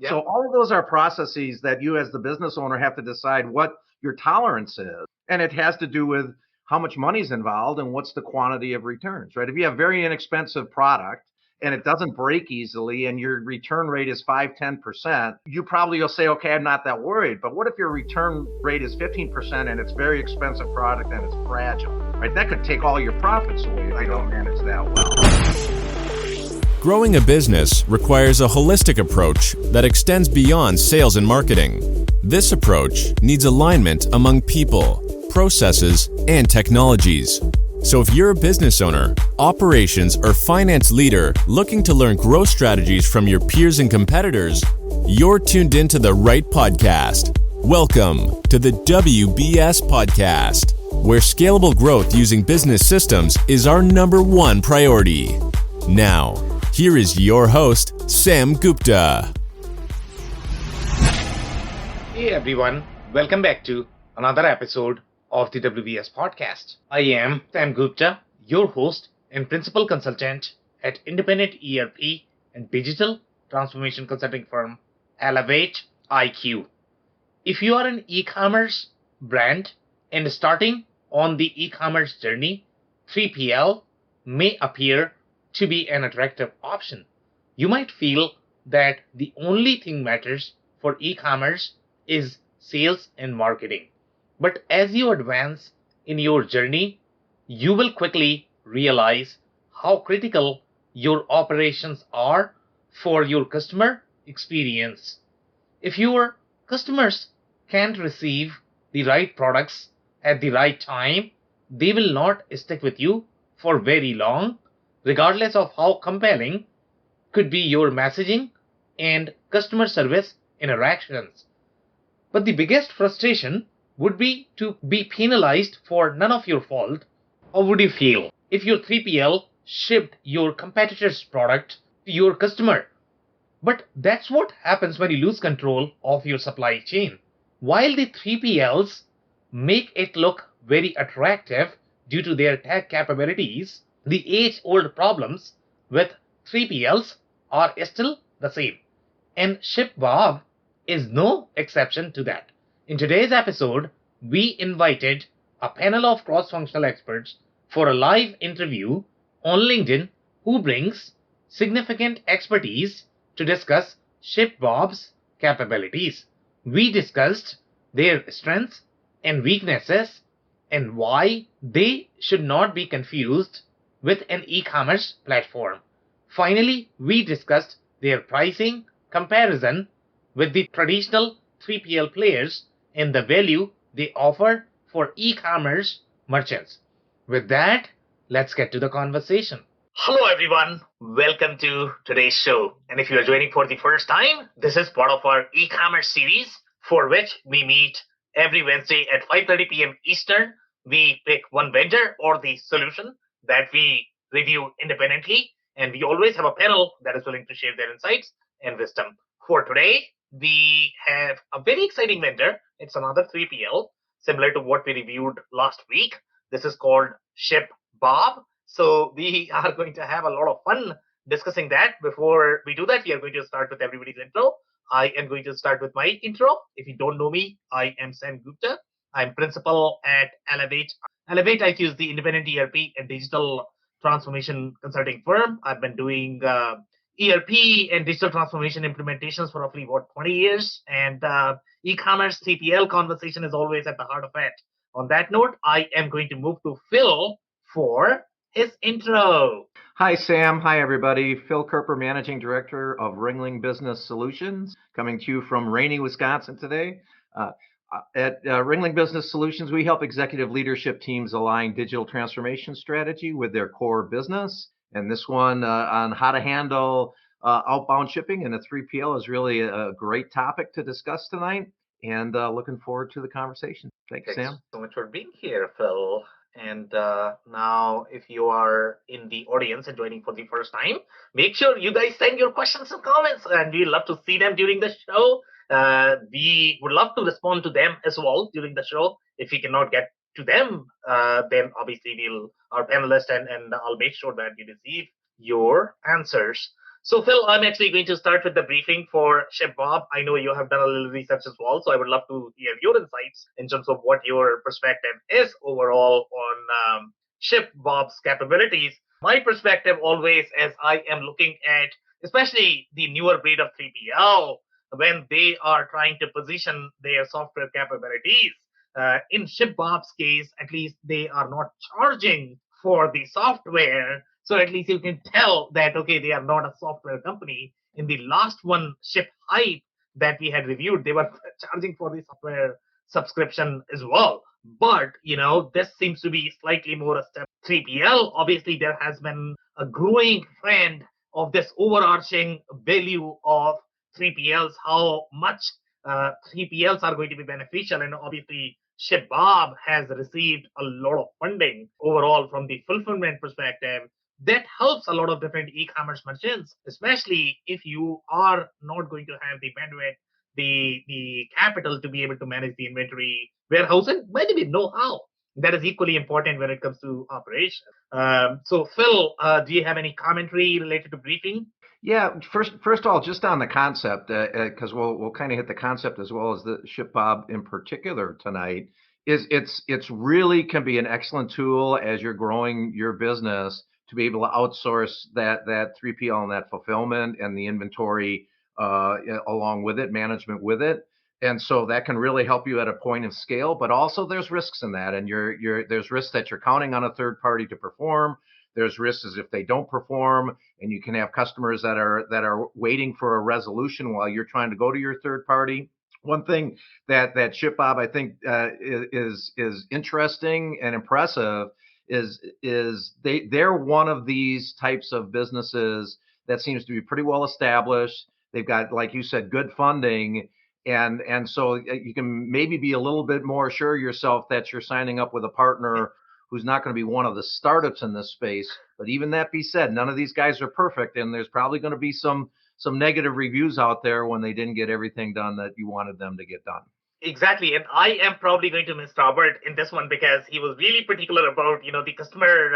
Yeah. So all of those are processes that you as the business owner have to decide what your tolerance is. And it has to do with how much money is involved and what's the quantity of returns, right? If you have very inexpensive product and it doesn't break easily and your return rate is 5-10%, you probably will say, okay, I'm not that worried. But what if your return rate is 15% and it's very expensive product and it's fragile, right? That could take all your profits away if you don't manage that well. Growing a business requires a holistic approach that extends beyond sales and marketing. This approach needs alignment among people, processes, and technologies. So if you're a business owner, operations, or finance leader looking to learn growth strategies from your peers and competitors, you're tuned into the right podcast. Welcome to the WBS Podcast, where scalable growth using business systems is our #1 priority. Now, here is your host, Sam Gupta. Hey everyone, welcome back to another episode of the WBS Podcast. I am Sam Gupta, your host and principal consultant at independent ERP and digital transformation consulting firm Elevate IQ. If you are an e-commerce brand and starting on the e-commerce journey, 3PL may appear to be an attractive option. You might feel that the only thing matters for e-commerce is sales and marketing. But as you advance in your journey, you will quickly realize how critical your operations are for your customer experience. If your customers can't receive the right products at the right time, they will not stick with you for very long, regardless of how compelling could be your messaging and customer service interactions. But the biggest frustration would be to be penalized for none of your fault. How would you feel if your 3PL shipped your competitor's product to your customer? But that's what happens when you lose control of your supply chain. While the 3PLs make it look very attractive due to their tech capabilities, the age-old problems with 3PLs are still the same. And ShipBob is no exception to that. In today's episode, we invited a panel of cross-functional experts for a live interview on LinkedIn who brings significant expertise to discuss ShipBob's capabilities. We discussed their strengths and weaknesses and why they should not be confused with an e-commerce platform. Finally, we discussed their pricing comparison with the traditional 3PL players and the value they offer for e-commerce merchants. With that, let's get to the conversation. Hello everyone, welcome to today's show. And if you are joining for the first time, this is part of our e-commerce series for which we meet every Wednesday at 5:30 p.m. Eastern. We pick one vendor or the solution that we review independently, and we always have a panel that is willing to share their insights and wisdom. For today, we have a very exciting vendor. It's another 3PL, similar to what we reviewed last week. This is called ShipBob. So we are going to have a lot of fun discussing that. Before we do that, we are going to start with everybody's intro. I am going to start with my intro. If you don't know me, I am Sam Gupta. I'm principal at Elevate. Elevate IQ is the independent ERP and digital transformation consulting firm. I've been doing ERP and digital transformation implementations for roughly 20 years, and e-commerce 3PL conversation is always at the heart of it. On that note, I am going to move to Phil for his intro. Hi, Sam. Hi, everybody. Phil Kerper, Managing Director of Ringling Business Solutions, coming to you from rainy Wisconsin today. At Ringling Business Solutions, we help executive leadership teams align digital transformation strategy with their core business. And this one on how to handle outbound shipping and a 3PL is really a great topic to discuss tonight. And looking forward to the conversation. Thanks, Sam. So much for being here, Phil. And now, if you are in the audience and joining for the first time, make sure you guys send your questions and comments, and we'd love to see them during the show. We would love to respond to them as well during the show. If we cannot get to them, then obviously our panelists and I'll make sure that you receive your answers. So, Phil, I'm actually going to start with the briefing for ShipBob. I know you have done a little research as well, so I would love to hear your insights in terms of what your perspective is overall on ShipBob's capabilities. My perspective always, as I am looking at, especially the newer breed of 3PL, when they are trying to position their software capabilities. In ShipBob's case, at least they are not charging for the software. So at least you can tell that, okay, they are not a software company. In the last one, Ship Hype, that we had reviewed, they were charging for the software subscription as well. But, this seems to be slightly more a step 3PL. Obviously, there has been a growing trend of this overarching value of 3PLs, how much 3PLs are going to be beneficial. And obviously, ShipBob has received a lot of funding overall from the fulfillment perspective. That helps a lot of different e-commerce merchants, especially if you are not going to have the bandwidth, the capital to be able to manage the inventory, warehouse, and by the way, know-how. That is equally important when it comes to operation. So, Phil, do you have any commentary related to briefing? Yeah, first of all, just on the concept, because we'll kind of hit the concept as well as the ShipBob in particular tonight. It's really can be an excellent tool as you're growing your business to be able to outsource that 3PL and that fulfillment and the inventory along with it, management with it. And so that can really help you at a point of scale, but also there's risks in that, and there's risks that you're counting on a third party to perform. There's risks as if they don't perform, and you can have customers that are waiting for a resolution while you're trying to go to your third party. One thing that ShipBob I think is interesting and impressive is they're one of these types of businesses that seems to be pretty well established. They've got, like you said, good funding. And so you can maybe be a little bit more sure yourself that you're signing up with a partner who's not going to be one of the startups in this space. But even that be said, none of these guys are perfect, and there's probably going to be some negative reviews out there when they didn't get everything done that you wanted them to get done. Exactly. And I am probably going to miss Robert in this one because he was really particular about, the customer,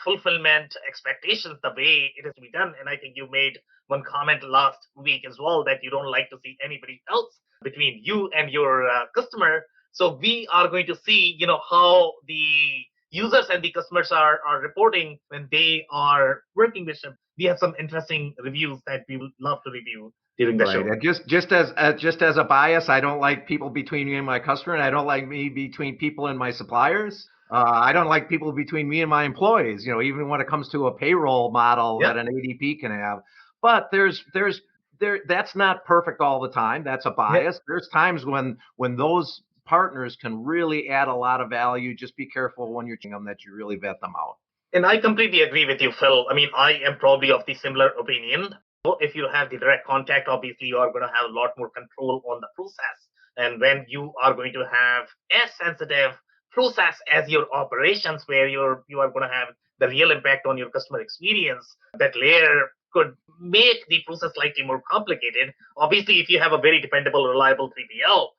fulfillment expectations, the way it is to be done. And I think you made one comment last week as well that you don't like to see anybody else between you and your customer. So we are going to see, how the users and the customers are reporting when they are working with them. We have some interesting reviews that we would love to review during the show. Just as a bias, I don't like people between me and my customer, and I don't like me between people and my suppliers. I don't like people between me and my employees. Even when it comes to a payroll model that an ADP can have. But that's not perfect all the time. That's a bias. Yep. There's times when those partners can really add a lot of value. Just be careful when you're choosing them that you really vet them out. And I completely agree with you, Phil. I mean, I am probably of the similar opinion. If you have the direct contact, obviously you are going to have a lot more control on the process. And when you are going to have as sensitive process as your operations, where you are going to have the real impact on your customer experience, that layer could make the process slightly more complicated. Obviously, if you have a very dependable, reliable 3PL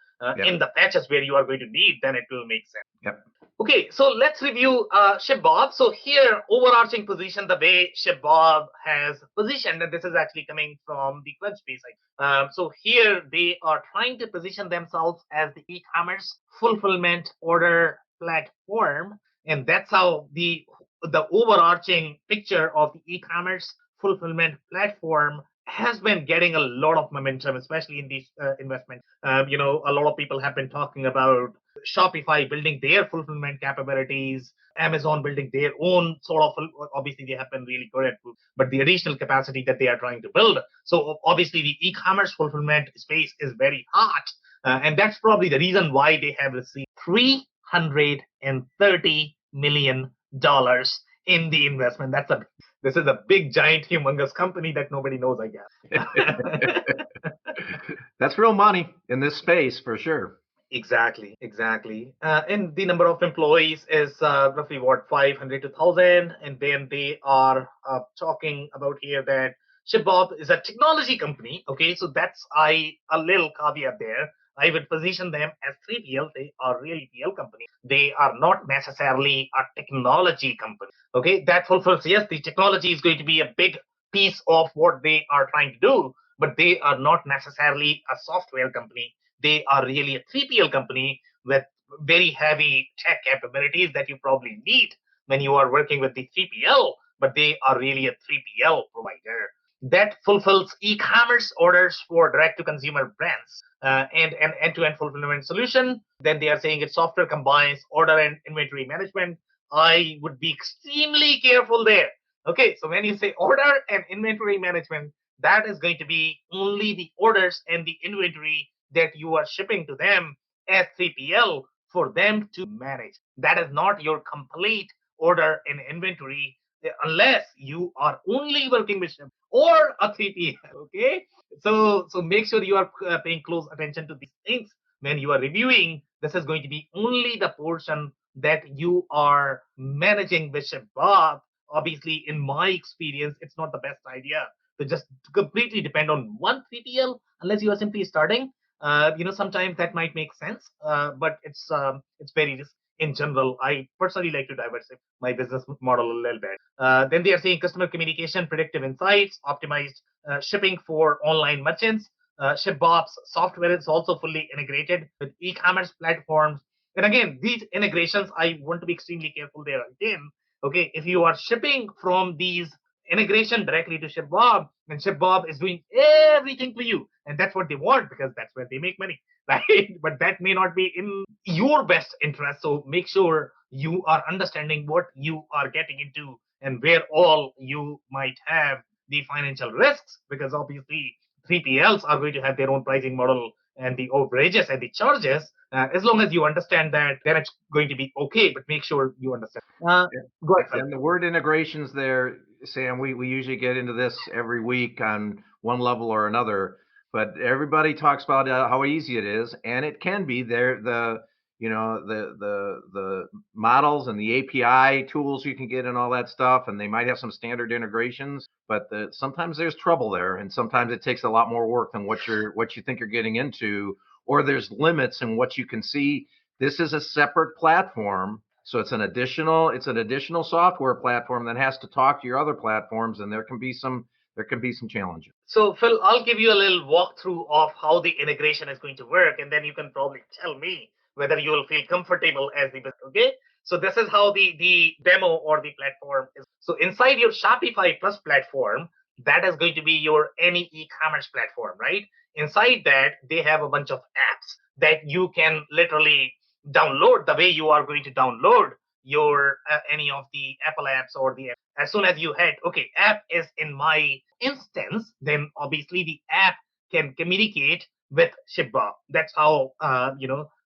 in the patches where you are going to need, then it will make sense. Yep. Okay, so let's review ShipBob. So here, overarching position, the way ShipBob has positioned, and this is actually coming from the Crunchbase. So here, they are trying to position themselves as the e-commerce fulfillment order platform, and that's how the overarching picture of the e-commerce fulfillment platform has been getting a lot of momentum, especially in these investments. A lot of people have been talking about Shopify building their fulfillment capabilities, Amazon building their own sort of, obviously they have been really good at, but the additional capacity that they are trying to build. So obviously the e-commerce fulfillment space is very hot. And that's probably the reason why they have received $330 million in the investment. This is a big, giant, humongous company that nobody knows, I guess. That's real money in this space for sure. Exactly. And the number of employees is roughly 500 to 1,000. And then they are talking about here that ShipBob is a technology company. Okay, so that's a little caveat there. I would position them as 3PL. They are really PL company. They are not necessarily a technology company. Okay, that fulfills, yes, the technology is going to be a big piece of what they are trying to do, but they are not necessarily a software company. They are really a 3PL company with very heavy tech capabilities that you probably need when you are working with the 3PL, but they are really a 3PL provider that fulfills e-commerce orders for direct-to-consumer brands and an end-to-end fulfillment solution. Then they are saying its software combines order and inventory management. I would be extremely careful there. Okay, so when you say order and inventory management, that is going to be only the orders and the inventory that you are shipping to them as 3PL for them to manage. That is not your complete order and inventory unless you are only working with ship or a 3PL. Okay, so make sure you are paying close attention to these things when you are reviewing. This is going to be only the portion that you are managing with ShipBob. Obviously, in my experience, it's not the best idea to just completely depend on one 3PL unless you are simply starting. Sometimes that might make sense, but it's very risky. In general, I personally like to diversify my business model a little bit. Then they are saying customer communication, predictive insights, optimized shipping for online merchants. ShipBob's software is also fully integrated with e-commerce platforms. And again, these integrations, I want to be extremely careful there again. Okay, if you are shipping from these integration directly to ShipBob, and ShipBob is doing everything for you, and that's what they want because that's where they make money, right? But that may not be in your best interest. So make sure you are understanding what you are getting into and where all you might have the financial risks, because obviously 3PLs are going to have their own pricing model and the overages and the charges. As long as you understand that, then it's going to be okay. But make sure you understand. Go ahead, Phil. And the word integrations there, Sam, we usually get into this every week on one level or another, but everybody talks about how easy it is, and it can be. There, the models and the API tools you can get and all that stuff, and they might have some standard integrations, but sometimes there's trouble there, and sometimes it takes a lot more work than what you think you're getting into, or there's limits in what you can see. This is a separate platform. So it's an additional software platform that has to talk to your other platforms, and there can be some challenges. So Phil, I'll give you a little walkthrough of how the integration is going to work, and then you can probably tell me whether you will feel comfortable as the business. Okay. So this is how the demo or the platform is. So inside your Shopify Plus platform, that is going to be your any e-commerce platform, right? Inside that, they have a bunch of apps that you can literally download the way you are going to download your any of the Apple apps or the app. As soon as you hit okay, app is in my instance, then obviously the app can communicate with ShipBob. That's how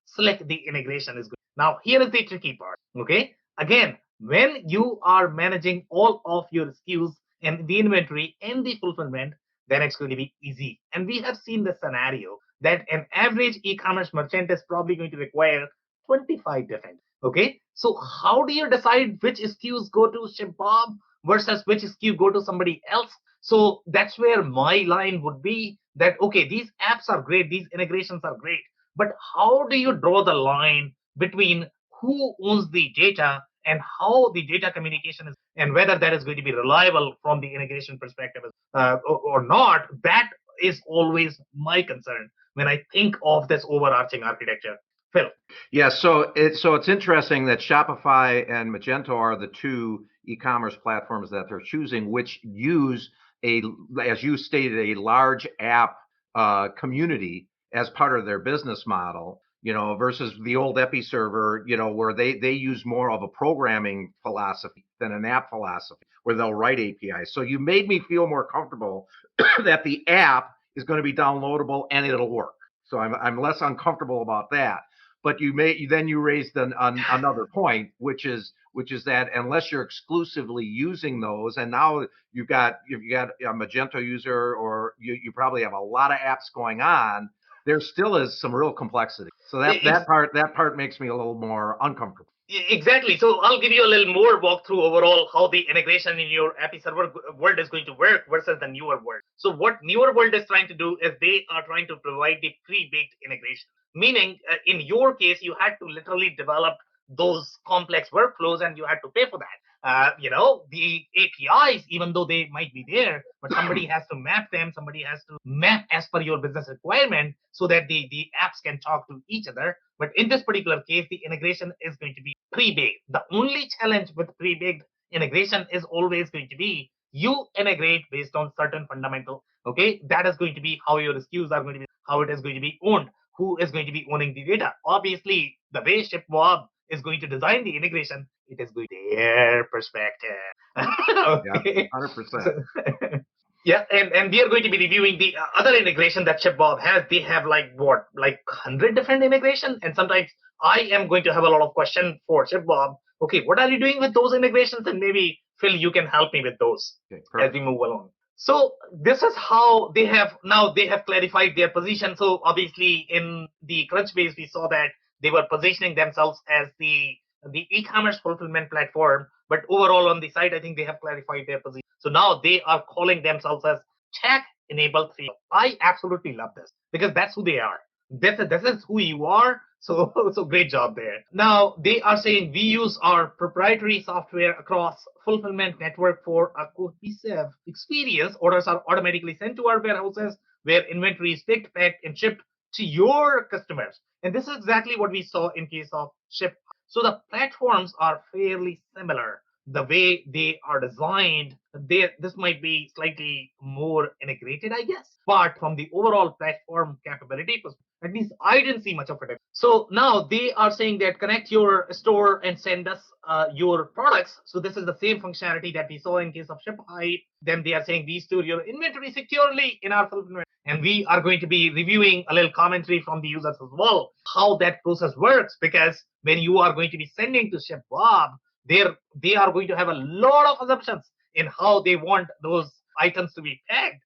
slick the integration is going. Now here is the tricky part. Okay, again, when you are managing all of your SKUs and the inventory and the fulfillment, then it's going to be easy. And we have seen the scenario that an average e-commerce merchant is probably going to require 25 different. Okay, so how do you decide which SKUs go to ShipBob versus which SKU go to somebody else? So that's where my line would be that, okay, these apps are great, these integrations are great, but how do you draw the line between who owns the data and how the data communication is, and whether that is going to be reliable from the integration perspective or not? That is always my concern when I think of this overarching architecture. Phil. Yeah, so it's interesting that Shopify and Magento are the two e-commerce platforms that they're choosing, which use as you stated, a large app community as part of their business model, versus the old Episerver, where they use more of a programming philosophy than an app philosophy, where they'll write APIs. So you made me feel more comfortable that the app is going to be downloadable and it'll work. So I'm less uncomfortable about that. But you raised another point, which is that unless you're exclusively using those, and now you've got a Magento user, or you probably have a lot of apps going on, there still is some real complexity. So that part makes me a little more uncomfortable. Exactly. So I'll give you a little more walkthrough overall how the integration in your API server world is going to work versus the newer world. So what newer world is trying to do is they are trying to provide the pre-baked integration. Meaning, in your case, you had to literally develop those complex workflows and you had to pay for that. The APIs, even though they might be there, but somebody has to map them. Somebody has to map as per your business requirement so that the apps can talk to each other. But in this particular case, the integration is going to be pre-baked. The only challenge with pre-baked integration is always going to be you integrate based on certain fundamental. Okay, that is going to be how your SKUs are going to be, how it is going to be owned, who is going to be owning the data. Obviously, the way ShipBob is going to design the integration, it is going to be their perspective. Yeah, Okay. 100%. So, yeah, and we are going to be reviewing the other integration that ShipBob has. They have like 100 different integration, and sometimes I am going to have a lot of questions for ShipBob. Okay, what are you doing with those integrations? And maybe Phil, you can help me with those Okay, as perfect. we move along. So this is how they have clarified their position. So obviously in the Crunchbase we saw that they were positioning themselves as the e-commerce fulfillment platform, but overall on the site I think they have clarified their position. So now they are calling themselves as tech enabled 3. I absolutely love this because that's who they are. This is who you are. So so great job there. Now they are saying we use our proprietary software across fulfillment network for a cohesive experience. Orders are automatically sent to our warehouses where inventory is picked, packed, and shipped to your customers. And this is exactly what we saw in case of Ship. So the platforms are fairly similar. The way they are designed, this might be slightly more integrated, I guess. But from the overall platform capability perspective, at least I didn't see much of it. So now they are saying that connect your store and send us your products. So this is the same functionality that we saw in case of ShipHide. Then they are saying we store your inventory securely in our fulfillment. And we are going to be reviewing a little commentary from the users as well, how that process works. Because when you are going to be sending to ShipBob, they are going to have a lot of assumptions in how they want those items to be tagged.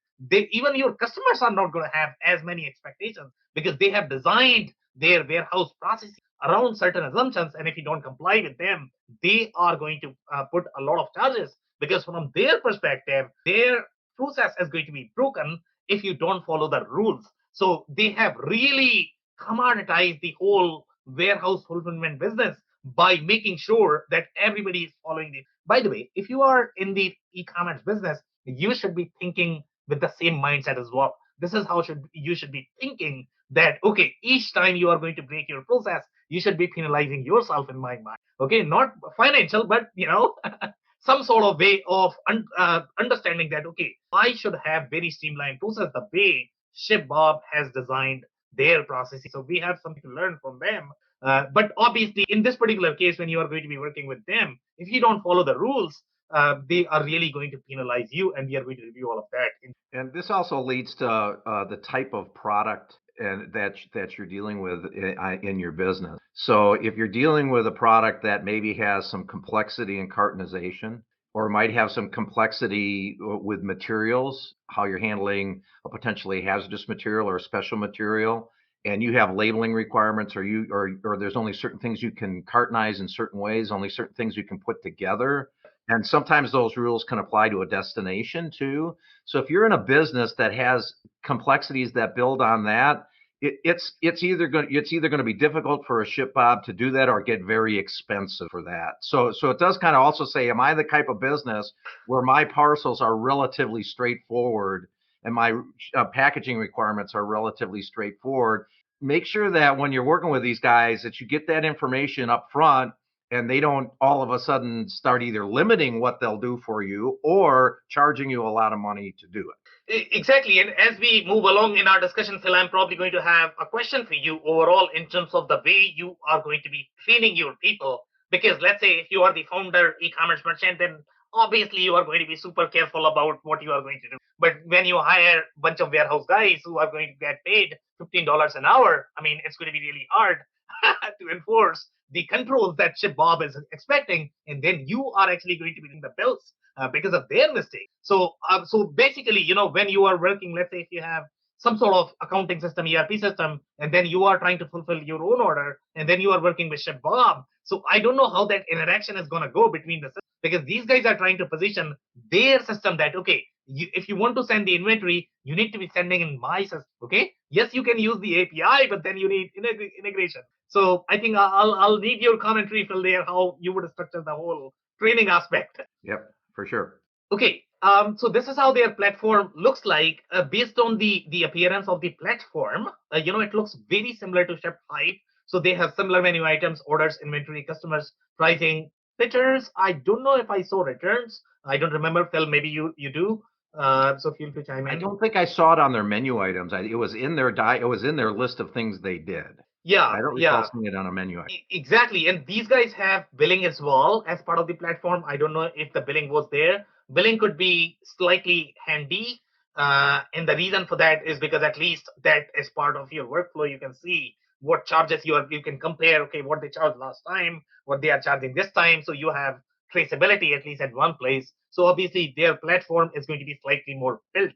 Even your customers are not going to have as many expectations because they have designed their warehouse processes around certain assumptions, and if you don't comply with them, they are going to put a lot of charges because from their perspective, their process is going to be broken if you don't follow the rules. So they have really commoditized the whole warehouse fulfillment business by making sure that everybody is following it. By the way, if you are in the e-commerce business, you should be thinking with the same mindset as well. This is how you should be thinking that okay, each time you are going to break your process, you should be penalizing yourself in my mind. Okay, not financial, but some sort of way of understanding that okay, I should have very streamlined process the way ShipBob has designed their processes. So we have something to learn from them. But obviously, in this particular case, when you are going to be working with them, if you don't follow the rules, they are really going to penalize you, and we are going to review all of that. And this also leads to the type of product and that you're dealing with in your business. So if you're dealing with a product that maybe has some complexity in cartonization, or might have some complexity with materials, how you're handling a potentially hazardous material or a special material, and you have labeling requirements, or there's only certain things you can cartonize in certain ways, only certain things you can put together. And sometimes those rules can apply to a destination too. So if you're in a business that has complexities that build on that, it's either going to be difficult for a ShipBob to do that or get very expensive for that. So it does kind of also say, am I the type of business where my parcels are relatively straightforward and my packaging requirements are relatively straightforward? Make sure that when you're working with these guys that you get that information up front and they don't all of a sudden start either limiting what they'll do for you or charging you a lot of money to do it. Exactly. And as we move along in our discussion, Phil, I'm probably going to have a question for you overall in terms of the way you are going to be training your people. Because let's say if you are the founder e-commerce merchant, then obviously you are going to be super careful about what you are going to do. But when you hire a bunch of warehouse guys who are going to get paid $15 an hour, I mean, it's going to be really hard to enforce the controls that ShipBob is expecting, and then you are actually going to be in the bills because of their mistake. So basically, when you are working, let's say if you have some sort of accounting system, ERP system, and then you are trying to fulfill your own order, and then you are working with ShipBob. So I don't know how that interaction is going to go between the systems, because these guys are trying to position their system that, okay, if you want to send the inventory, you need to be sending in my system. Okay, yes, you can use the API, but then you need integration. So I think I'll need your commentary, Phil, there, how you would structure the whole training aspect. Yep, for sure. Okay, so this is how their platform looks like based on the appearance of the platform. It looks very similar to ShipHype. So they have similar menu items, orders, inventory, customers, pricing, returns. I don't know if I saw returns. I don't remember, Phil. Maybe you do. So feel free to chime in. I don't think I saw it on their menu items. It was in their it was in their list of things they did. Yeah, I don't recall seeing it on a menu item. Exactly. And these guys have billing as well as part of the platform. I don't know if the billing was there. Billing could be slightly handy. And the reason for that is because at least that is part of your workflow. You can see what charges you can compare, okay, what they charged last time, what they are charging this time. So you have traceability at least at one place. So obviously their platform is going to be slightly more built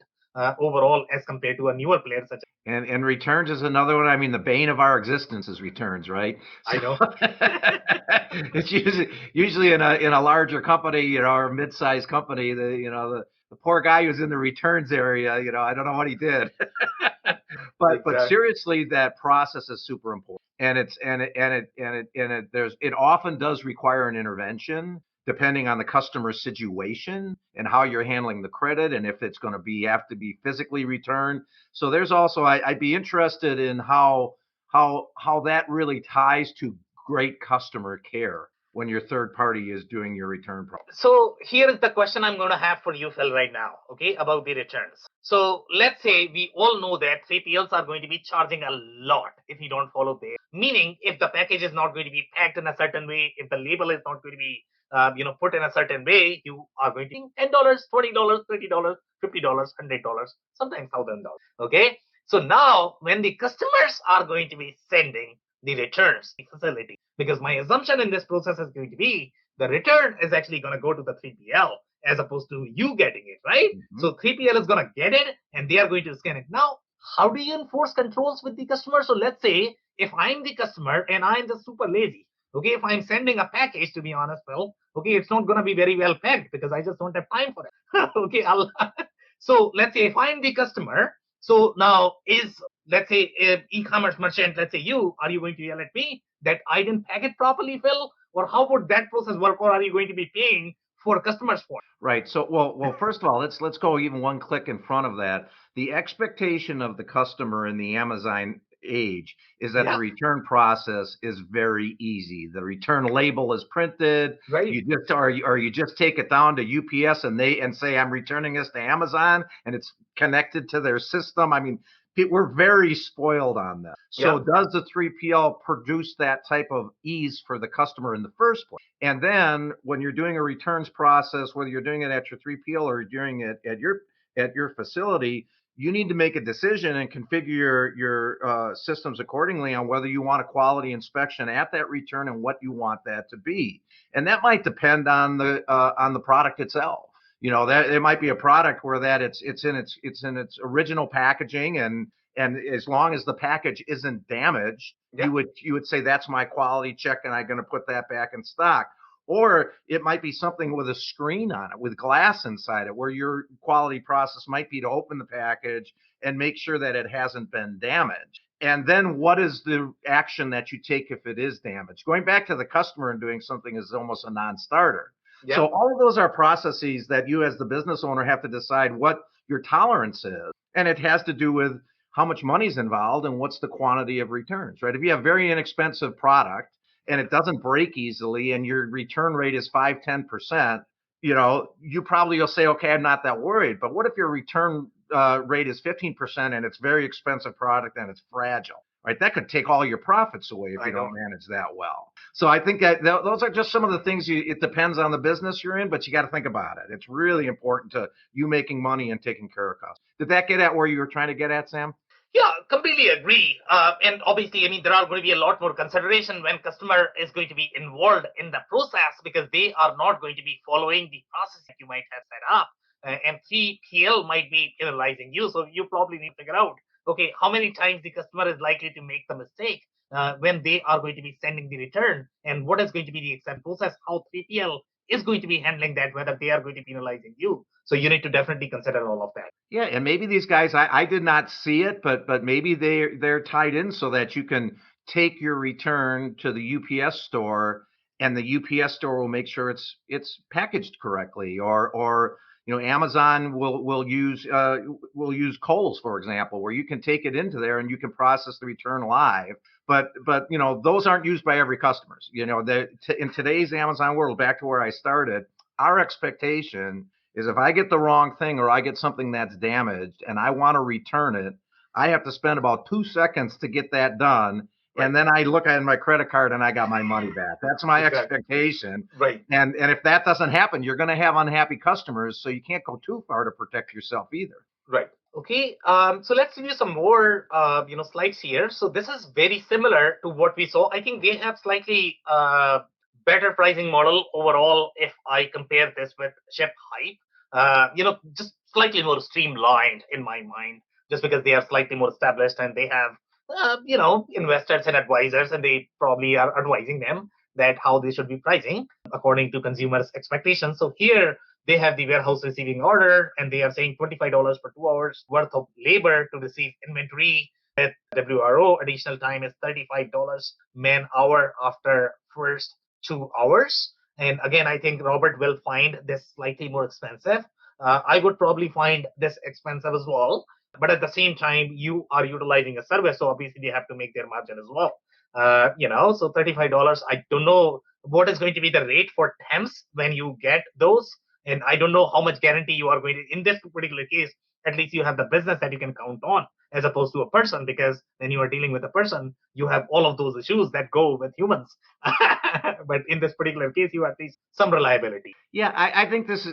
overall as compared to a newer player such as. And returns is another one. I mean, the bane of our existence is returns, right? I know. It's usually in a larger company, or a mid-sized company, the poor guy who's in the returns area, I don't know what he did. But seriously, that process is super important, and it often does require an intervention depending on the customer situation and how you're handling the credit, and if it's going to have to be physically returned. So there's also, I'd be interested in how that really ties to great customer care when your third party is doing your return process. So here is the question I'm going to have for you, Phil, right now, okay, about the returns. So let's say we all know that 3PLs are going to be charging a lot if you don't follow their. Meaning, if the package is not going to be packed in a certain way, if the label is not going to be put in a certain way, you are going to pay $10, $20, $30, $50, $100, sometimes $1,000. Okay. So now when the customers are going to be sending the returns to the facility, because my assumption in this process is going to be the return is actually going to go to the 3PL as opposed to you getting it, right? Mm-hmm. So 3PL is going to get it and they are going to scan it. Now, how do you enforce controls with the customer? So let's say if I'm the customer and I'm just super lazy, okay, if I'm sending a package, to be honest, Phil, okay, it's not going to be very well packed because I just don't have time for it. Okay, so let's say if I'm the customer, so now let's say e-commerce merchant, let's say are you going to yell at me that I didn't pack it properly, Phil? Or how would that process work? Or are you going to be paying for customers for it? Right. So, well, first of all, let's go even one click in front of that. The expectation of the customer in the Amazon age is that the return process is very easy. The return label is printed. Right. You just take it down to UPS and say I'm returning this to Amazon, and it's connected to their system. I mean, we're very spoiled on that. So does the 3PL produce that type of ease for the customer in the first place? And then when you're doing a returns process, whether you're doing it at your 3PL or you're doing it at your facility, you need to make a decision and configure your systems accordingly on whether you want a quality inspection at that return and what you want that to be. And that might depend on the product itself. That it might be a product where that it's in its original packaging, and as long as the package isn't damaged, you would say that's my quality check and I'm going to put that back in stock. Or it might be something with a screen on it, with glass inside it, where your quality process might be to open the package and make sure that it hasn't been damaged. And then what is the action that you take if it is damaged? Going back to the customer and doing something is almost a non-starter. Yep. So all of those are processes that you as the business owner have to decide what your tolerance is. And it has to do with how much money is involved and what's the quantity of returns, right? If you have very inexpensive product and it doesn't break easily and your return rate is 5-10%, you probably will say, okay, I'm not that worried. But what if your return rate is 15% and it's very expensive product and it's fragile, right? That could take all your profits away if you don't manage that well. So I think that those are just some of the things it depends on the business you're in, but you got to think about it. It's really important to you making money and taking care of customers. Did that get at where you were trying to get at, Sam? Yeah, completely agree. And obviously, there are going to be a lot more consideration when customer is going to be involved in the process, because they are not going to be following the process that you might have set up. And 3PL might be penalizing you. So you probably need to figure out okay, how many times the customer is likely to make the mistake when they are going to be sending the return, and what is going to be the accept process, how 3PL is going to be handling that, whether they are going to be penalizing you. So you need to definitely consider all of that. Yeah, and maybe these guys, I did not see it, but maybe they're tied in so that you can take your return to the UPS store, and the UPS store will make sure it's packaged correctly, or Amazon will use Kohl's, for example, where you can take it into there and you can process the return live. But those aren't used by every customer. In today's Amazon world, back to where I started, our expectation is if I get the wrong thing or I get something that's damaged and I want to return it, I have to spend about 2 seconds to get that done. Right. And then I look at my credit card and I got my money back. That's my expectation. Right. And if that doesn't happen, you're going to have unhappy customers. So you can't go too far to protect yourself either. Right. Okay. So let's review some more, slides here. So this is very similar to what we saw. I think they have slightly better pricing model overall if I compare this with ShipHype. Just slightly more streamlined in my mind, just because they are slightly more established and they have, investors and advisors, and they probably are advising them that how they should be pricing according to consumers' expectations. So here they have the warehouse receiving order, and they are saying $25 for 2 hours worth of labor to receive inventory. With WRO, additional time is $35 man hour after first 2 hours. And again, I think Robert will find this slightly more expensive. I would probably find this expensive as well. But at the same time, you are utilizing a service, so obviously they have to make their margin as well. So $35. I don't know what is going to be the rate for temps when you get those. And I don't know how much guarantee you are going to, in this particular case, at least you have the business that you can count on as opposed to a person, because when you are dealing with a person, you have all of those issues that go with humans. But in this particular case, you have at least some reliability. Yeah, I think this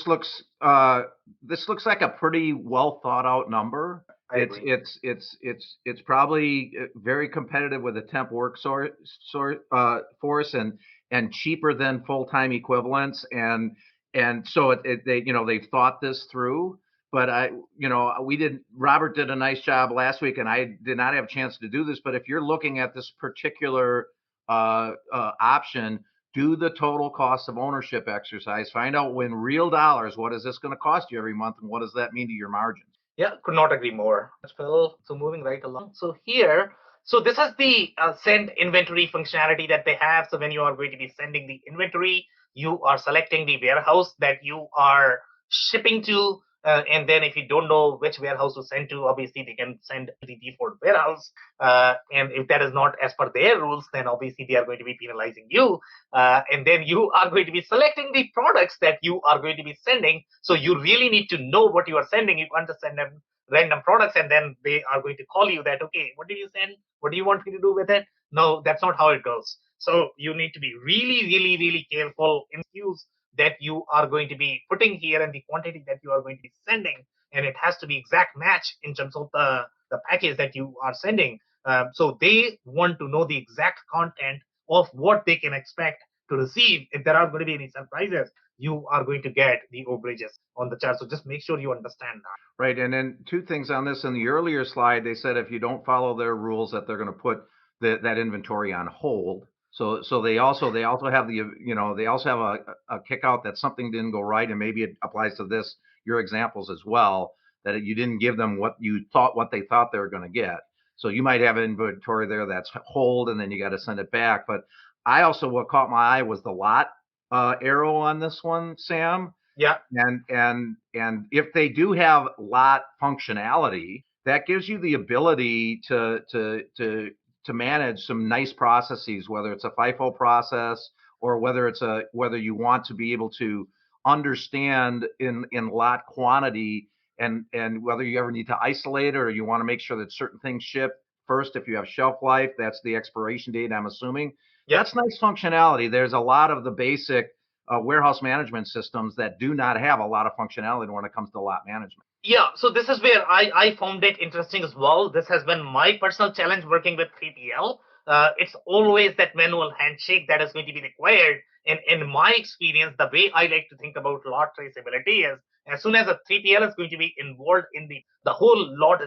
looks like a pretty well thought out number. It's probably very competitive with a temp work force and cheaper than full-time equivalents, and so they've thought this through. But Robert did a nice job last week, and I did not have a chance to do this. But if you're looking at this particular option, do the total cost of ownership exercise. Find out in real dollars, what is this going to cost you every month, and what does that mean to your margins? Yeah, could not agree more, Phil. So moving right along. So here, this is the send inventory functionality that they have. So when you are going to be sending the inventory, you are selecting the warehouse that you are shipping to. And then if you don't know which warehouse to send to, obviously they can send the default warehouse. And if that is not as per their rules, then obviously they are going to be penalizing you. And then you are going to be selecting the products that you are going to be sending. So you really need to know what you are sending. You can't just send them random products and then they are going to call you that, okay, what did you send? What do you want me to do with it? No, that's not how it goes. So you need to be really, really, really careful in use that you are going to be putting here and the quantity that you are going to be sending, and it has to be exact match in terms of the package that you are sending. So they want to know the exact content of what they can expect to receive. If there are going to be any surprises, you are going to get the overages on the chart. So just make sure you understand that. Right, and then two things on this. In the earlier slide, they said if you don't follow their rules, that they're going to put that inventory on hold. So they also have a kick out that something didn't go right, and maybe it applies to your examples as well, that you didn't give them what they thought they were going to get. So you might have inventory there that's hold, and then you got to send it back. But what caught my eye was the lot arrow on this one, Sam. Yeah. And if they do have lot functionality, that gives you the ability to manage some nice processes, whether it's a FIFO process or whether you want to be able to understand in lot quantity and whether you ever need to isolate it or you want to make sure that certain things ship first. If you have shelf life, that's the expiration date, I'm assuming. Yeah. That's nice functionality. There's a lot of the basic warehouse management systems that do not have a lot of functionality when it comes to lot management. Yeah, so this is where I found it interesting as well. This has been my personal challenge working with 3PL. It's always that manual handshake that is going to be required. And in my experience, the way I like to think about lot traceability is As soon as a 3PL is going to be involved in the whole lot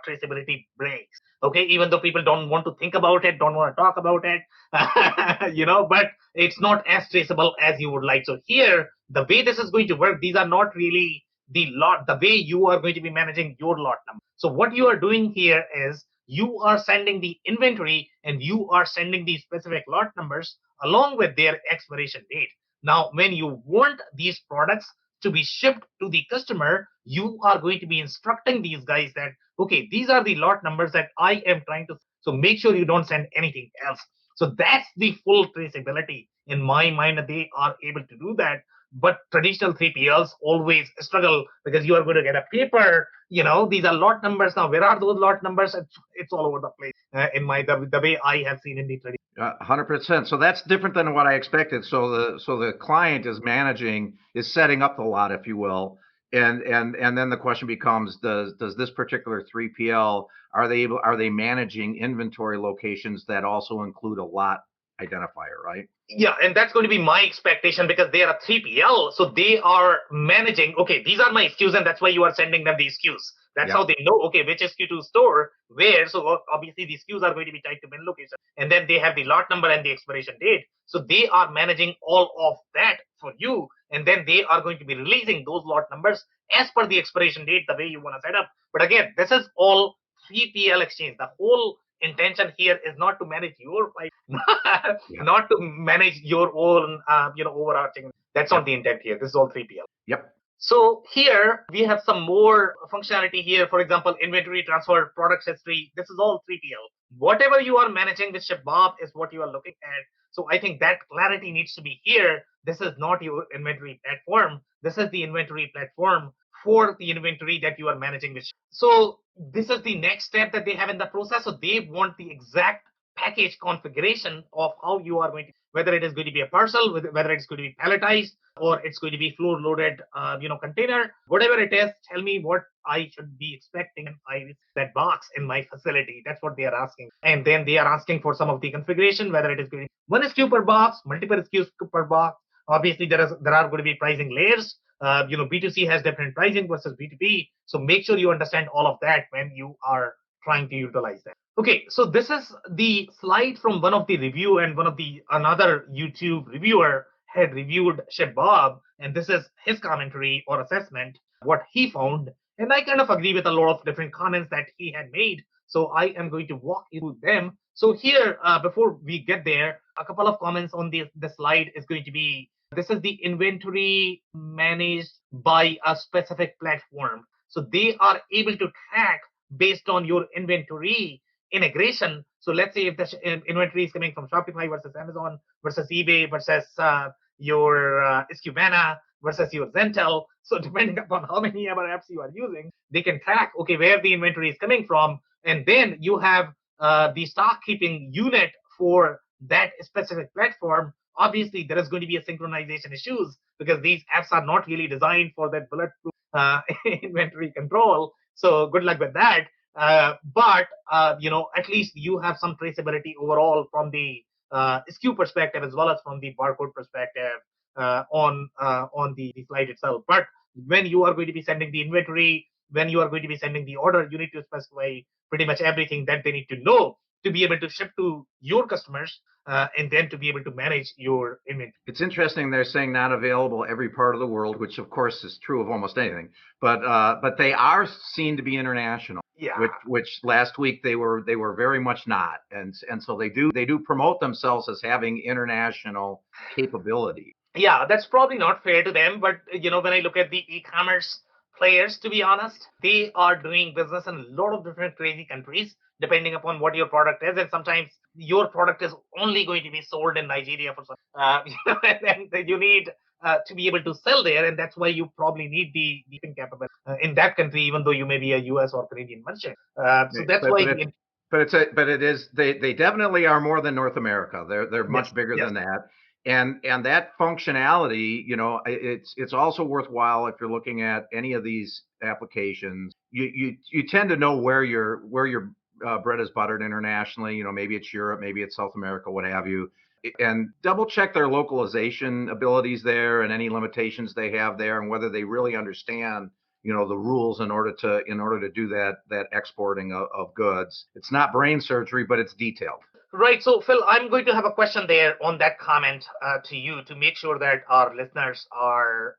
traceability breaks. Okay, even though people don't want to think about it, don't want to talk about it, but it's not as traceable as you would like. So here, the way this is going to work, these are not really the way you are going to be managing your lot number. So what you are doing here is you are sending the inventory and you are sending the specific lot numbers along with their expiration date. Now, when you want these products to be shipped to the customer, you are going to be instructing these guys that, okay, these are the lot numbers that I am trying to, so make sure you don't send anything else. So that's the full traceability. In my mind, they are able to do that. But traditional 3PLs always struggle because you are going to get a paper. These are lot numbers. Now, where are those lot numbers? It's all over the place. The way I have seen in the tradition. 100%. So that's different than what I expected. So the client is setting up the lot, if you will, and then the question becomes: Does this particular 3PL are they managing inventory locations that also include a lot identifier, right? Yeah, and that's going to be my expectation because they are a 3PL. So they are managing, okay, these are my SKUs, and that's why you are sending them these SKUs. That's how they know, okay, which SKU to store where. So obviously these SKUs are going to be tied to bin location. And then they have the lot number and the expiration date. So they are managing all of that for you. And then they are going to be releasing those lot numbers as per the expiration date, the way you want to set up. But again, this is all 3PL exchange. The whole intention here is not to manage your pipe, not to manage your own, overarching. That's not the intent here. This is all 3PL. Yep. So here we have some more functionality here. For example, inventory transfer, product history. This is all 3PL. Whatever you are managing with ShipBob is what you are looking at. So I think that clarity needs to be here. This is not your inventory platform. This is the inventory platform for the inventory that you are managing with. So this is the next step that they have in the process. So they want the exact package configuration of how you are going to, whether it is going to be a parcel, whether it's going to be palletized, or it's going to be floor loaded, container, whatever it is. Tell me what I should be expecting. I that box in my facility. That's what they are asking. And then they are asking for some of the configuration, whether it is going to be one SKU per box, multiple SKUs per box. Obviously, there are going to be pricing layers. B2C has different pricing versus B2B. So make sure you understand all of that when you are trying to utilize that. Okay, so this is the slide from one of the review, and another YouTube reviewer had reviewed ShipBob, and this is his commentary or assessment, what he found. And I kind of agree with a lot of different comments that he had made. So I am going to walk you through them. So here, before we get there, a couple of comments on the slide is going to be, this is the inventory managed by a specific platform. So they are able to track based on your inventory integration. So let's say if the inventory is coming from Shopify versus Amazon versus eBay versus your Skubana versus your Zentel. So depending upon how many other apps you are using, they can track, okay, where the inventory is coming from. And then you have the stock keeping unit for that specific platform. Obviously, there is going to be a synchronization issues because these apps are not really designed for that bulletproof inventory control. So good luck with that. But at least you have some traceability overall from the SKU perspective as well as from the barcode perspective on the slide itself. But when you are going to be sending the inventory, when you are going to be sending the order, you need to specify pretty much everything that they need to know to be able to ship to your customers and then to be able to manage your inventory. It's interesting they're saying not available every part of the world, which of course is true of almost anything. But they are seen to be international. Yeah. Which last week they were very much not, and so they do promote themselves as having international capability. Yeah, that's probably not fair to them, but when I look at the e-commerce players, to be honest, they are doing business in a lot of different crazy countries, depending upon what your product is, and sometimes your product is only going to be sold in Nigeria for some, and you need to be able to sell there, and that's why you probably need the shipping capability in that country, even though you may be a U.S. or Canadian merchant. So that's why. They definitely are more than North America. They're much bigger than that. And that functionality, it's also worthwhile if you're looking at any of these applications. You tend to know where your bread is buttered internationally. Maybe it's Europe, maybe it's South America, what have you. and double check their localization abilities there and any limitations they have there, and whether they really understand the rules in order to do that exporting of goods. It's not brain surgery, but it's detailed. Right. So, Phil, I'm going to have a question there on that comment to you to make sure that our listeners are,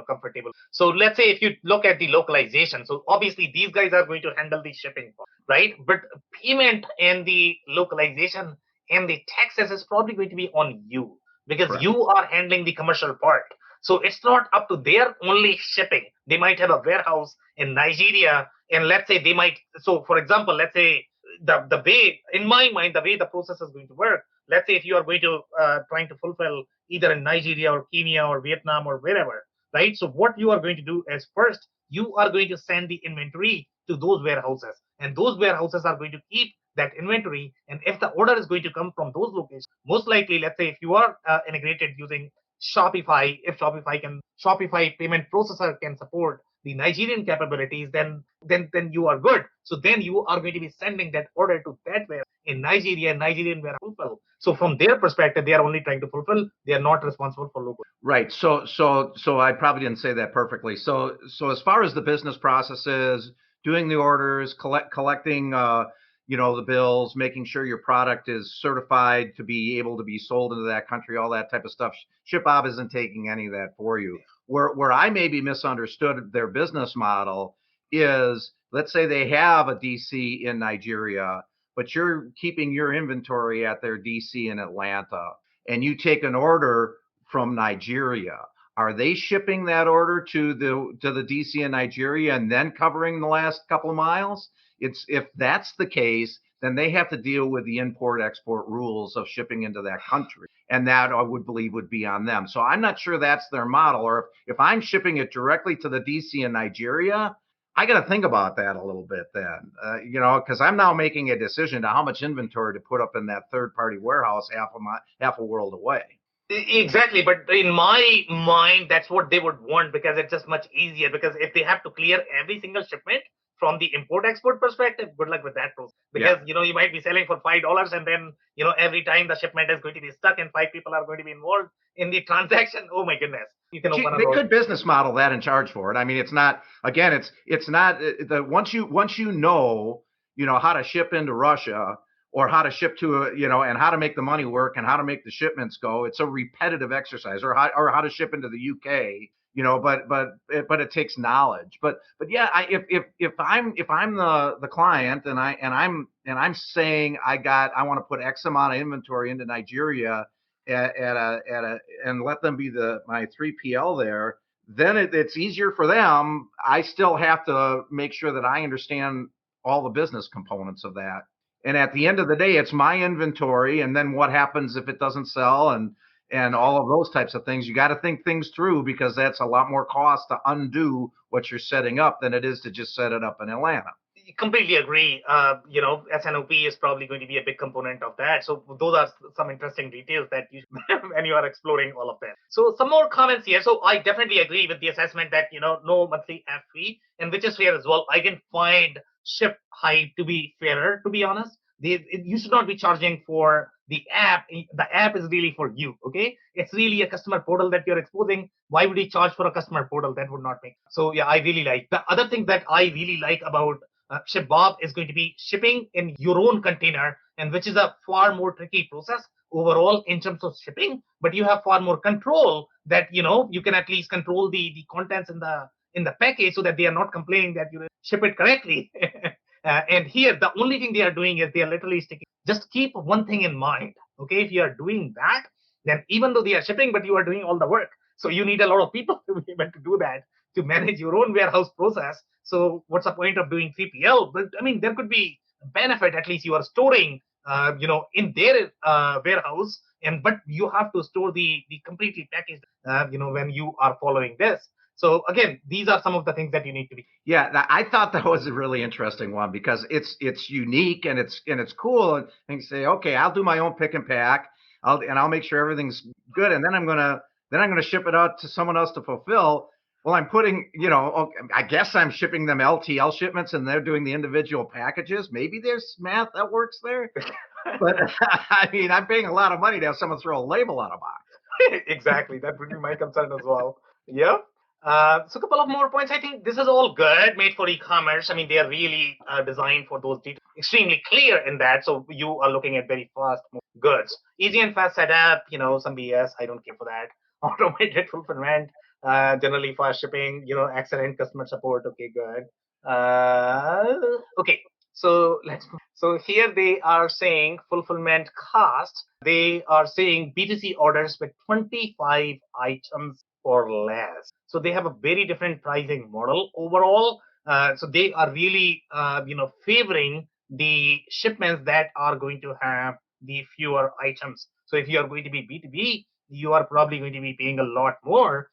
comfortable. So, let's say if you look at the localization, so obviously these guys are going to handle the shipping, right? But payment and the localization and the taxes is probably going to be on you because Correct. you are handling the commercial part. So it's not up to their only shipping. They might have a warehouse in Nigeria, and let's say they might. So, for example, let's say the way, in my mind, the way the process is going to work, let's say if you are going to trying to fulfill either in Nigeria or Kenya or Vietnam or wherever, right? So what you are going to do is first you are going to send the inventory to those warehouses, and those warehouses are going to keep that inventory. And if the order is going to come from those locations, most likely, let's say if you are integrated using Shopify, if Shopify payment processor can support the Nigerian capabilities, then you are good. So then you are going to be sending that order to that warehouse in Nigeria, and Nigerian warehouse fulfill. So from their perspective, they are only trying to fulfill. They are not responsible for local. Right. So I probably didn't say that perfectly. So as far as the business processes, doing the orders, collecting the bills, making sure your product is certified to be able to be sold into that country, all that type of stuff. ShipBob isn't taking any of that for you. Where I maybe misunderstood their business model is, let's say they have a DC in Nigeria, but you're keeping your inventory at their DC in Atlanta, and you take an order from Nigeria. Are they shipping that order to the DC in Nigeria and then covering the last couple of miles? If that's the case, then they have to deal with the import-export rules of shipping into that country. And that I would believe would be on them. So I'm not sure that's their model. Or if I'm shipping it directly to the DC in Nigeria, I got to think about that a little bit then, because I'm now making a decision to how much inventory to put up in that third-party warehouse half a world away. Exactly, but in my mind, that's what they would want, because it's just much easier. Because if they have to clear every single shipment from the import-export perspective, good luck with that process. Because you might be selling for $5, and then every time the shipment is going to be stuck and 5 people are going to be involved in the transaction. Oh my goodness! You can open they could business model that and charge for it. I mean, it's not. Again, it's not the once you know how to ship into Russia, or how to ship to and how to make the money work and how to make the shipments go. It's a repetitive exercise, or how to ship into the UK. But it takes knowledge. But yeah, if I'm the client and I'm saying I want to put X amount of inventory into Nigeria and let them be my 3PL there, then it's easier for them. I still have to make sure that I understand all the business components of that. And at the end of the day, it's my inventory. And then what happens if it doesn't sell, and all of those types of things. You got to think things through, because that's a lot more cost to undo what you're setting up than it is to just set it up in Atlanta. Completely agree. SNOP is probably going to be a big component of that. So those are some interesting details that you when you are exploring all of that. So some more comments here. So I definitely agree with the assessment that no monthly app fee, and which is fair as well. I can find ShipHive to be fairer, to be honest. You should not be charging for the app. The app is really for you, okay? It's really a customer portal that you're exposing. Why would you charge for a customer portal? That would not make sense. So yeah, I really like. The other thing that I really like about ShipBob is going to be shipping in your own container, and which is a far more tricky process overall in terms of shipping, but you have far more control that you can at least control the contents in the package, so that they are not complaining that you ship it correctly. And here, the only thing they are doing is they are literally sticking. Just keep one thing in mind, okay? If you are doing that, then even though they are shipping, but you are doing all the work. So you need a lot of people to be able to do that, to manage your own warehouse process. So what's the point of doing 3PL? But I mean, there could be benefit. At least you are storing, in their warehouse, but you have to store the completely packaged, when you are following this. So again, these are some of the things that you need to be. Yeah, I thought that was a really interesting one, because it's unique and it's cool. And you say, okay, I'll do my own pick and pack. I'll make sure everything's good, and then I'm gonna ship it out to someone else to fulfill. Well, I'm putting, I guess I'm shipping them LTL shipments and they're doing the individual packages. Maybe there's math that works there. But I mean, I'm paying a lot of money to have someone throw a label on a box. Exactly. That would be my concern as well. Yeah. So a couple of more points. I think this is all good, made for e-commerce. I mean, they are really designed for those details, extremely clear in that. So you are looking at very fast goods, easy and fast setup. Some BS. I don't care for that. Automated fulfillment, generally fast shipping. Excellent customer support. Okay, good. Okay. So so here they are saying fulfillment cost. They are saying B2C orders with 25 items or less. So they have a very different pricing model overall. So they are really, favoring the shipments that are going to have the fewer items. So if you are going to be B2B, you are probably going to be paying a lot more,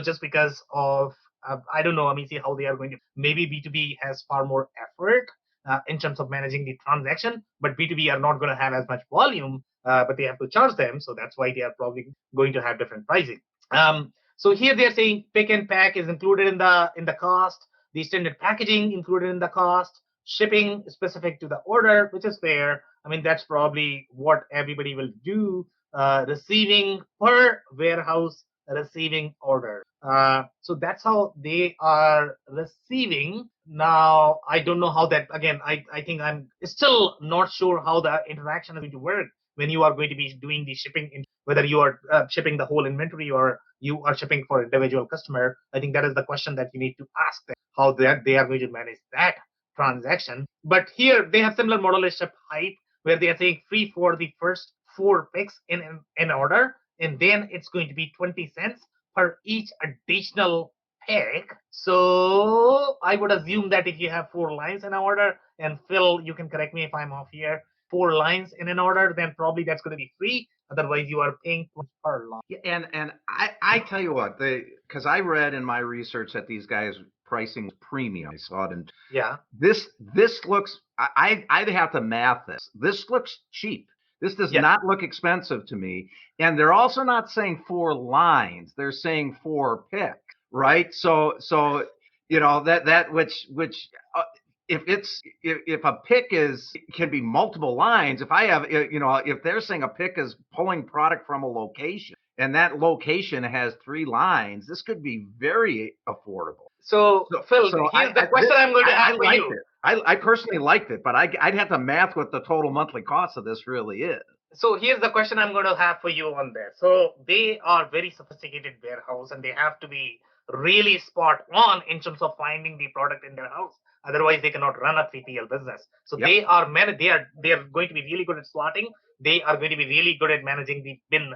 just because of, I don't know, I mean, see how they are going to, maybe B2B has far more effort in terms of managing the transaction, but B2B are not going to have as much volume, but they have to charge them. So that's why they are probably going to have different pricing. So here they're saying pick and pack is included in the cost, the standard packaging included in the cost, shipping specific to the order, which is fair. I mean, that's probably what everybody will do. Receiving per warehouse receiving order. So that's how they are receiving. Now, I don't know how that, again, I think I'm still not sure how the interaction is going to work when you are going to be doing the shipping, whether you are shipping the whole inventory or you are shipping for individual customer. I think that is the question that you need to ask them, how they are going to manage that transaction. But here they have similar model as ShipHype, where they are saying free for the first 4 picks in an order, and then it's going to be 20 cents per each additional pick. So I would assume that if you have 4 lines in an order, and Phil, you can correct me if I'm off here, 4 lines in an order, then probably that's going to be free. Otherwise, you are paying per line. And I tell you what, because I read in my research that these guys pricing was premium. I saw it, and Yeah. This looks. I'd have to math this. This looks cheap. This does not look expensive to me. And they're also not saying 4 lines. They're saying 4 picks, right? So that which if a pick can be multiple lines. If I have, if they're saying a pick is pulling product from a location and that location has 3 lines, this could be very affordable. So Phil, here's the question I'm going to ask for you. I personally liked it, but I'd have to math what the total monthly cost of this really is. So here's the question I'm going to have for you on this. So they are very sophisticated warehouse, and they have to be really spot on in terms of finding the product in their house. Otherwise, they cannot run a 3PL business. So they are going to be really good at slotting. They are going to be really good at managing the bin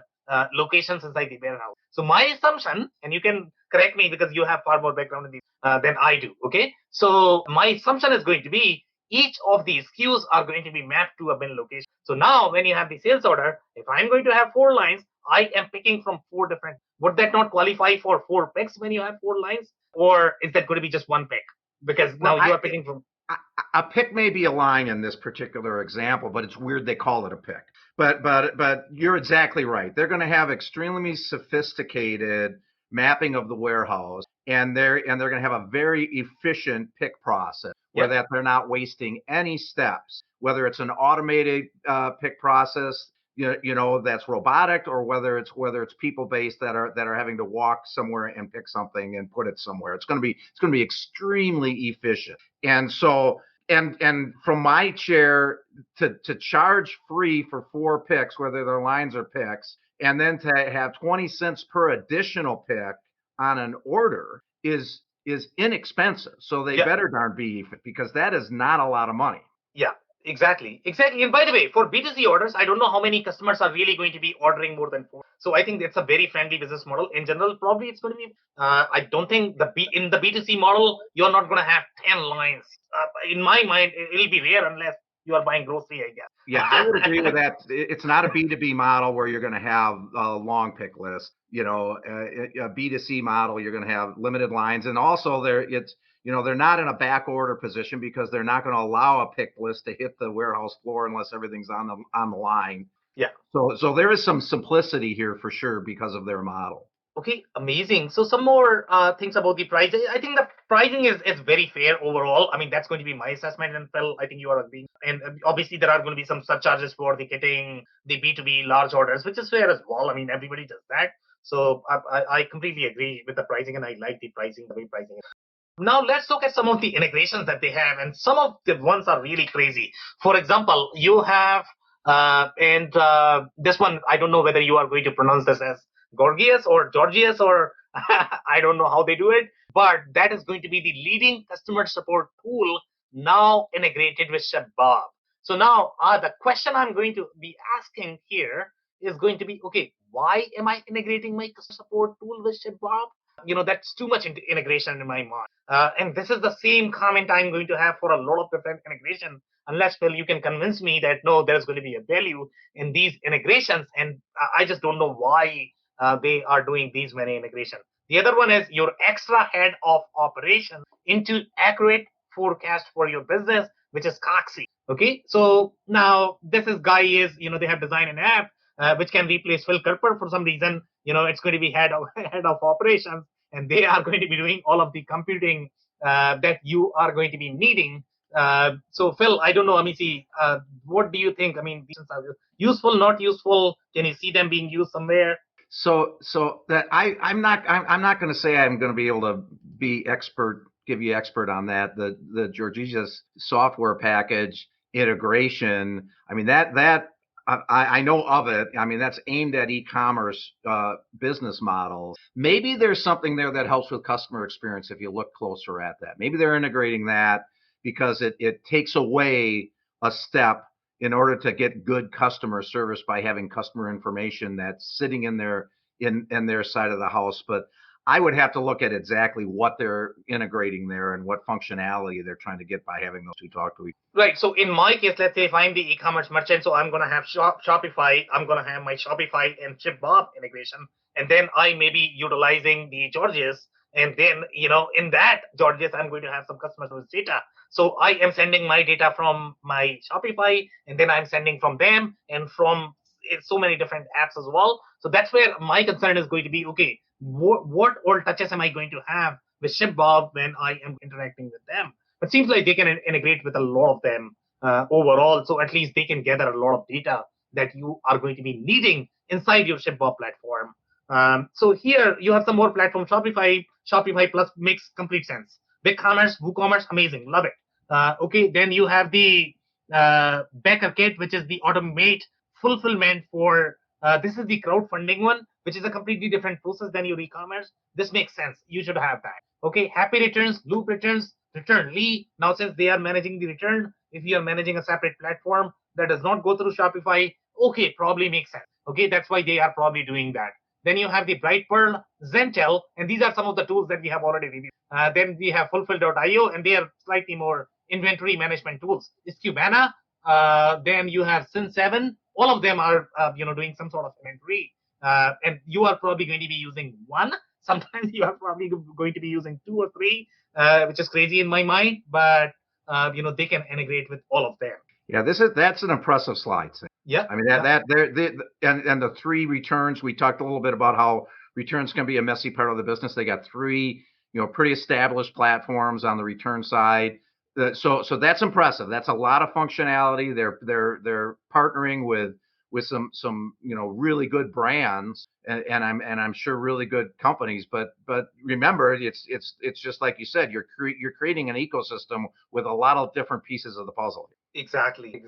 locations inside the warehouse. So my assumption, and you can correct me because you have far more background in these than I do. Okay, so my assumption is going to be each of these SKUs are going to be mapped to a bin location. So now when you have the sales order, if I'm going to have 4 lines, I am picking from 4 different. Would that not qualify for 4 picks when you have 4 lines, or is that going to be just 1 pick? Because now you are picking from. A pick may be a line in this particular example, but it's weird they call it a pick. But you're exactly right. They're going to have extremely sophisticated mapping of the warehouse, and they're going to have a very efficient pick process where that they're not wasting any steps, whether it's an automated pick process, that's robotic, or whether it's people based that are having to walk somewhere and pick something and put it somewhere. It's going to be extremely efficient. And so and from my chair to charge free for 4 picks, whether they're lines or picks, and then to have 20 cents per additional pick on an order is inexpensive. So they better darn be, because that is not a lot of money. Yeah. Exactly. And by the way, for B2C orders, I don't know how many customers are really going to be ordering more than 4. So I think it's a very friendly business model. In general, probably it's going to be, I don't think in the B2C model, you're not going to have 10 lines. In my mind, it'll be rare unless you are buying grocery, I guess. Yeah, I would agree with that. It's not a B2B model where you're going to have a long pick list. A B2C model, you're going to have limited lines. And also they're not in a back order position because they're not going to allow a pick list to hit the warehouse floor unless everything's on the line. Yeah. So there is some simplicity here for sure because of their model. Okay, amazing. So some more things about the price. I think the pricing is very fair overall. I mean, that's going to be my assessment. And Phil, I think you are agreeing. And obviously, there are going to be some surcharges for the getting the B2B large orders, which is fair as well. I mean, everybody does that. So I completely agree with the pricing, and I like the pricing, the way pricing is. Now let's look at some of the integrations that they have, and some of the ones are really crazy. For example, you have, and this one, I don't know whether you are going to pronounce this as Gorgias or Georgias or I don't know how they do it, but that is going to be the leading customer support tool now integrated with ShipBob. So now the question I'm going to be asking here is going to be, okay, why am I integrating my customer support tool with ShipBob? That's too much integration in my mind, and this is the same comment I'm going to have for a lot of different integrations, unless, Phil, you can convince me that no, there's going to be a value in these integrations, and I just don't know why they are doing these many integrations. The other one is your extra head of operations into accurate forecast for your business, which is Coxie. Okay, so now this is guy is, they have designed an app which can replace Phil Kerper for some reason. It's going to be head of head of operations, and they are going to be doing all of the computing that you are going to be needing. So Phil, I don't know, Amisi, what do you think? I mean, these are useful, not useful? Can you see them being used somewhere? So that I'm not going to say I'm going to be able to give you expert on that. The Georgia's software package integration. I mean that I know of it. I mean, that's aimed at e-commerce business models. Maybe there's something there that helps with customer experience if you look closer at that. Maybe they're integrating that because it takes away a step in order to get good customer service by having customer information that's sitting in their side of the house. But I would have to look at exactly what they're integrating there and what functionality they're trying to get by having those two talk to each other. Right. So in my case, let's say if I'm the e-commerce merchant, so I'm going to have Shopify, I'm going to have my Shopify and ShipBob integration, and then I may be utilizing the Georgias, and then, in that Georgias, I'm going to have some customer service data. So I am sending my data from my Shopify, and then I'm sending from them and from so many different apps as well. So that's where my concern is going to be, okay, what all touches am I going to have with ShipBob when I am interacting with them? But it seems like they can integrate with a lot of them overall. So at least they can gather a lot of data that you are going to be needing inside your ShipBob platform. So here you have some more platforms. Shopify Plus makes complete sense. BigCommerce, WooCommerce, amazing, love it. Okay, then you have the Becker Kit, which is the automate fulfillment for this is the crowdfunding one, which is a completely different process than your e-commerce. This makes sense. You should have that. Okay, Happy Returns, Loop Returns, Returnly. Now, since they are managing the return, if you are managing a separate platform that does not go through Shopify, okay, probably makes sense. Okay, that's why they are probably doing that. Then you have the Bright Pearl, Zentel, and these are some of the tools that we have already reviewed. Then we have Fulfill.io, and they are slightly more inventory management tools. It's Cubana. Then you have Sin7. All of them are, doing some sort of inventory. And you are probably going to be using one. Sometimes you are probably going to be using two or three, which is crazy in my mind. But they can integrate with all of them. Yeah, that's an impressive slide. Yeah, I mean and the three returns. We talked a little bit about how returns can be a messy part of the business. They got three, pretty established platforms on the return side. So that's impressive. That's a lot of functionality. They're partnering with some really good brands and I'm sure really good companies. But remember, it's just like you said. You're creating an ecosystem with a lot of different pieces of the puzzle. Exactly.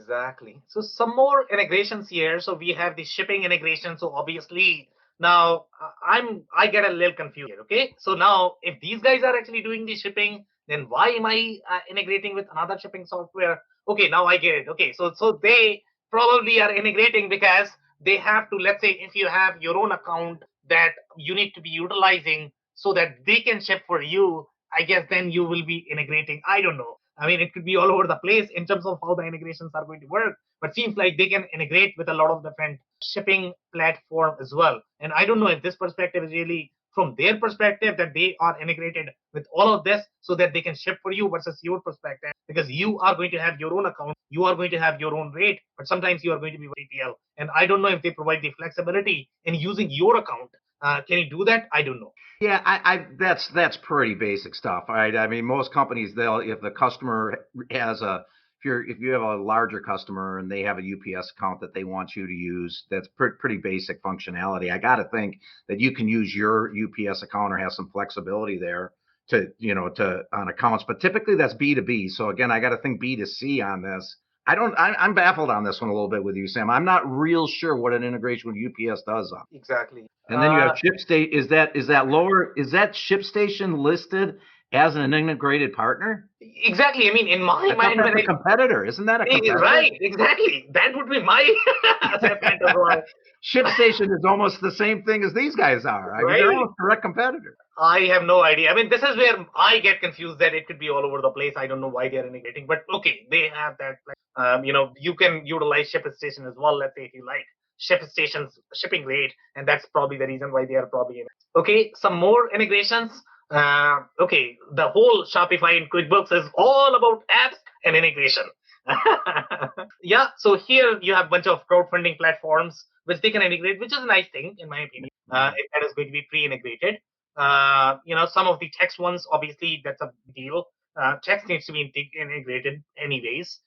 So some more integrations here. So we have the shipping integration. So obviously now I get a little confused here. Okay, so now if these guys are actually doing the shipping, then why am I integrating with another shipping software? Okay, now I get it. Okay, so they probably are integrating because they have to, let's say, if you have your own account that you need to be utilizing so that they can ship for you, I guess then you will be integrating. I don't know. I mean, it could be all over the place in terms of how the integrations are going to work, but seems like they can integrate with a lot of different shipping platform as well. And I don't know if this perspective is really from their perspective that they are integrated with all of this so that they can ship for you versus your perspective, because you are going to have your own account, you are going to have your own rate, but sometimes you are going to be 3PL. And I don't know if they provide the flexibility in using your account Can you do that? I don't know. Yeah, that's pretty basic stuff, right? I mean, most companies, if the customer has if you have a larger customer and they have a UPS account that they want you to use, that's pretty basic functionality. I got to think that you can use your UPS account or have some flexibility there to on accounts, but typically that's B2B. So again, I got to think B2C on this. I'm baffled on this one a little bit with you, Sam. I'm not real sure what an integration with UPS does on. Exactly. And then you have ShipStation. Is that ShipStation listed as an integrated partner? Exactly. I mean, in my mind, that's a competitor. Isn't that a competitor? Right, exactly. That would be my assessment as well. ShipStation is almost the same thing as these guys are. I mean, they're almost direct competitors. I have no idea. I mean, this is where I get confused that it could be all over the place. I don't know why they're integrating, but okay, they have that. You can utilize ShipStation as well. Let's say if you like ShipStation's shipping rate, and that's probably the reason why they are probably in. Okay, some more integrations. Okay, the whole Shopify and QuickBooks is all about apps and integration. Yeah, so here you have a bunch of crowdfunding platforms which they can integrate, which is a nice thing in my opinion. If that is going to be pre-integrated. Some of the text ones, obviously that's a big deal. Text needs to be integrated anyways,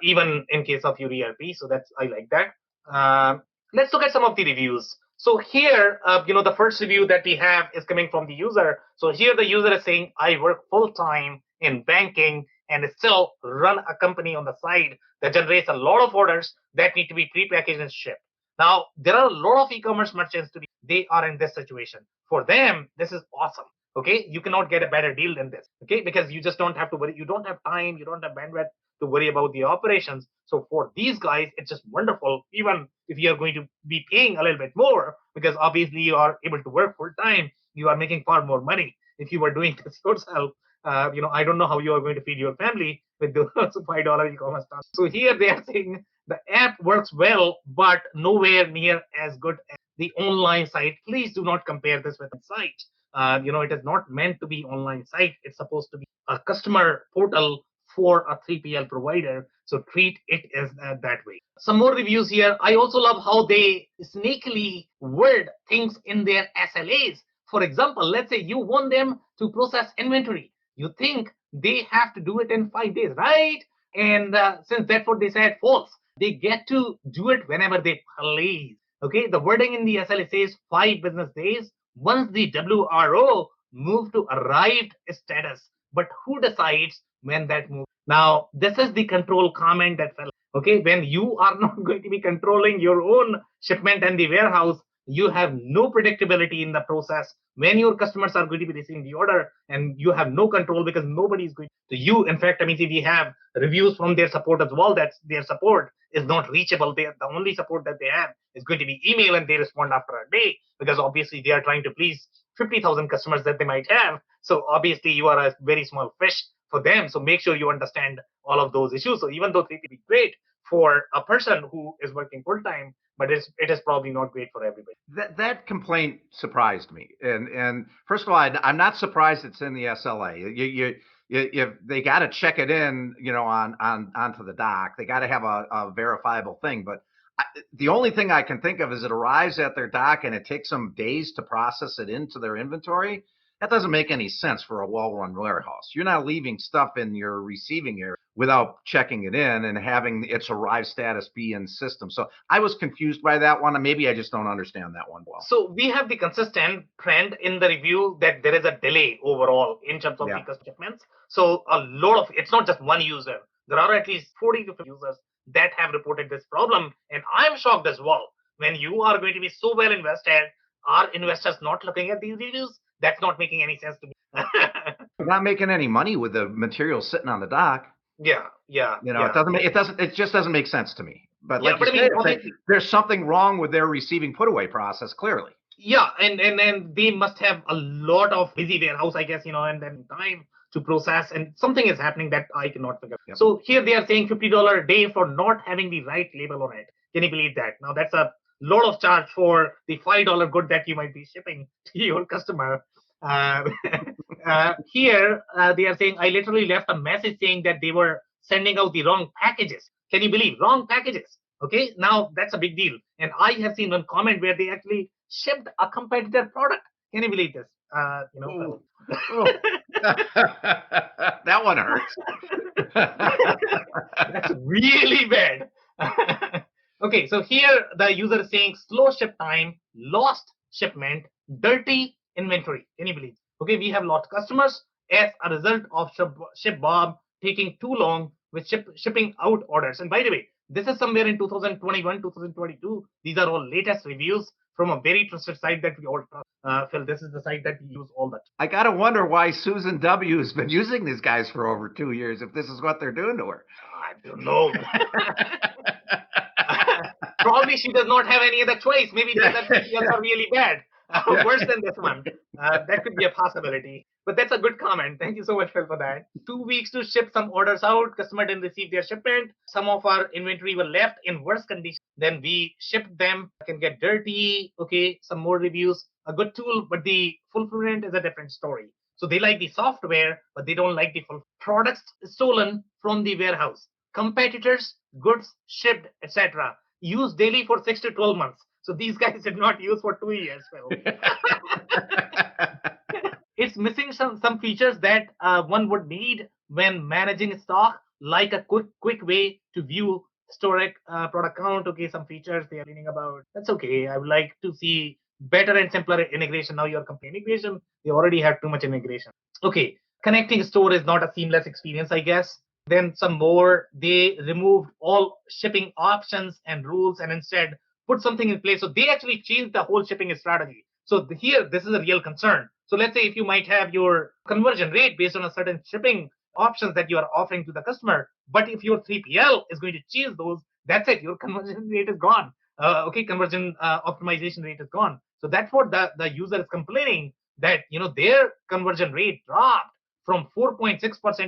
even in case of your ERP. So I like that. Let's look at some of the reviews. So here, the first review that we have is coming from the user. So here the user is saying, I work full time in banking and still run a company on the side that generates a lot of orders that need to be prepackaged and shipped. Now, there are a lot of e-commerce merchants they are in this situation. For them, this is awesome. Okay, you cannot get a better deal than this. Okay, because you just don't have to worry. You don't have time. You don't have bandwidth to worry about the operations. So for these guys, it's just wonderful. Even if you are going to be paying a little bit more, because obviously you are able to work full time, you are making far more money. If you were doing this yourself, I don't know how you are going to feed your family with those $5 e-commerce stuff. So here they are saying the app works well, but nowhere near as good as the online site. Please do not compare this with a site. It is not meant to be online site. It's supposed to be a customer portal for a 3PL provider. So treat it as that way. Some more reviews here. I also love how they sneakily word things in their SLAs. For example, let's say you want them to process inventory. You think they have to do it in 5 days, right? And since that's what they said, false. They get to do it whenever they please. Okay, the wording in the SLA says 5 business days once the WRO move to arrived status. But who decides when that moves? Now, this is the control comment that fell. Okay, when you are not going to be controlling your own shipment and the warehouse, you have no predictability in the process when your customers are going to be receiving the order, and you have no control because nobody is going to you. In fact, I mean, if we have reviews from their support as well, that their support is not reachable. The only support that they have is going to be email, and they respond after a day because obviously they are trying to please 50,000 customers that they might have. So obviously you are a very small fish for them. So make sure you understand all of those issues. So even though 3P is great for a person who is working full time, but it is probably not great for everybody. That complaint surprised me. And first of all, I'm not surprised it's in the SLA. If they got to check it in, onto the dock, they got to have a verifiable thing. But the only thing I can think of is it arrives at their dock and it takes them days to process it into their inventory. That doesn't make any sense for a well-run warehouse. You're not leaving stuff in your receiving area without checking it in and having its arrived status be in system. So I was confused by that one, and maybe I just don't understand that one well. So we have the consistent trend in the review that there is a delay overall in terms of the customer shipments. So a lot of, it's not just one user. There are at least 40 to 50 users that have reported this problem. And I'm shocked as well. When you are going to be so well invested, are investors not looking at these reviews? That's not making any sense to me. You're not making any money with the material sitting on the dock. Yeah. It just doesn't make sense to me. But like you said, there's something wrong with their receiving put away process, clearly. Yeah, and they must have a lot of busy warehouse, I guess, and then time to process, and something is happening that I cannot figure out. Yep. So here they are saying $50 a day for not having the right label on it. Can you believe that? Now that's a lot of charge for the $5 good that you might be shipping to your customer. Here they are saying, I literally left a message saying that they were sending out the wrong packages. Can you believe? Wrong packages. Okay, now that's a big deal. And I have seen one comment where they actually shipped a competitor product. Can you believe this? Oh. That one hurts. That's really bad. Okay, so here the user is saying slow ship time, lost shipment, dirty inventory. Can you believe? Okay, we have lost customers as a result of ShipBob taking too long with shipping out orders. And by the way, this is somewhere in 2021, 2022. These are all latest reviews from a very trusted site that we all trust. Phil, this is the site that we use all the time. I gotta wonder why Susan W. has been using these guys for over 2 years if this is what they're doing to her. I don't know. Probably she does not have any other choice. Maybe the other videos are really bad. Worse than this one. That could be a possibility. But that's a good comment. Thank you so much, Phil, for that. 2 weeks to ship some orders out. Customer didn't receive their shipment. Some of our inventory were left in worse condition. Then we shipped them. Can get dirty. Okay, some more reviews. A good tool, but the fulfillment is a different story. So they like the software, but they don't like the full products stolen from the warehouse. Competitors, goods shipped, etc. Used daily for 6 to 12 months. So these guys did not use for 2 years, Phil. It's missing some features that one would need when managing stock, like a quick way to view historic product count. Okay, some features they are leaning about. That's okay. I would like to see better and simpler integration. Now you're comparing integration. They already have too much integration. Okay, connecting store is not a seamless experience, I guess. Then some more, they removed all shipping options and rules and instead put something in place. So they actually changed the whole shipping strategy. So here, this is a real concern. So let's say if you might have your conversion rate based on a certain shipping options that you are offering to the customer, but if your 3PL is going to change those, that's it. Your conversion rate is gone. Conversion optimization rate is gone. So that's what the user is complaining, that their conversion rate dropped from 4.6%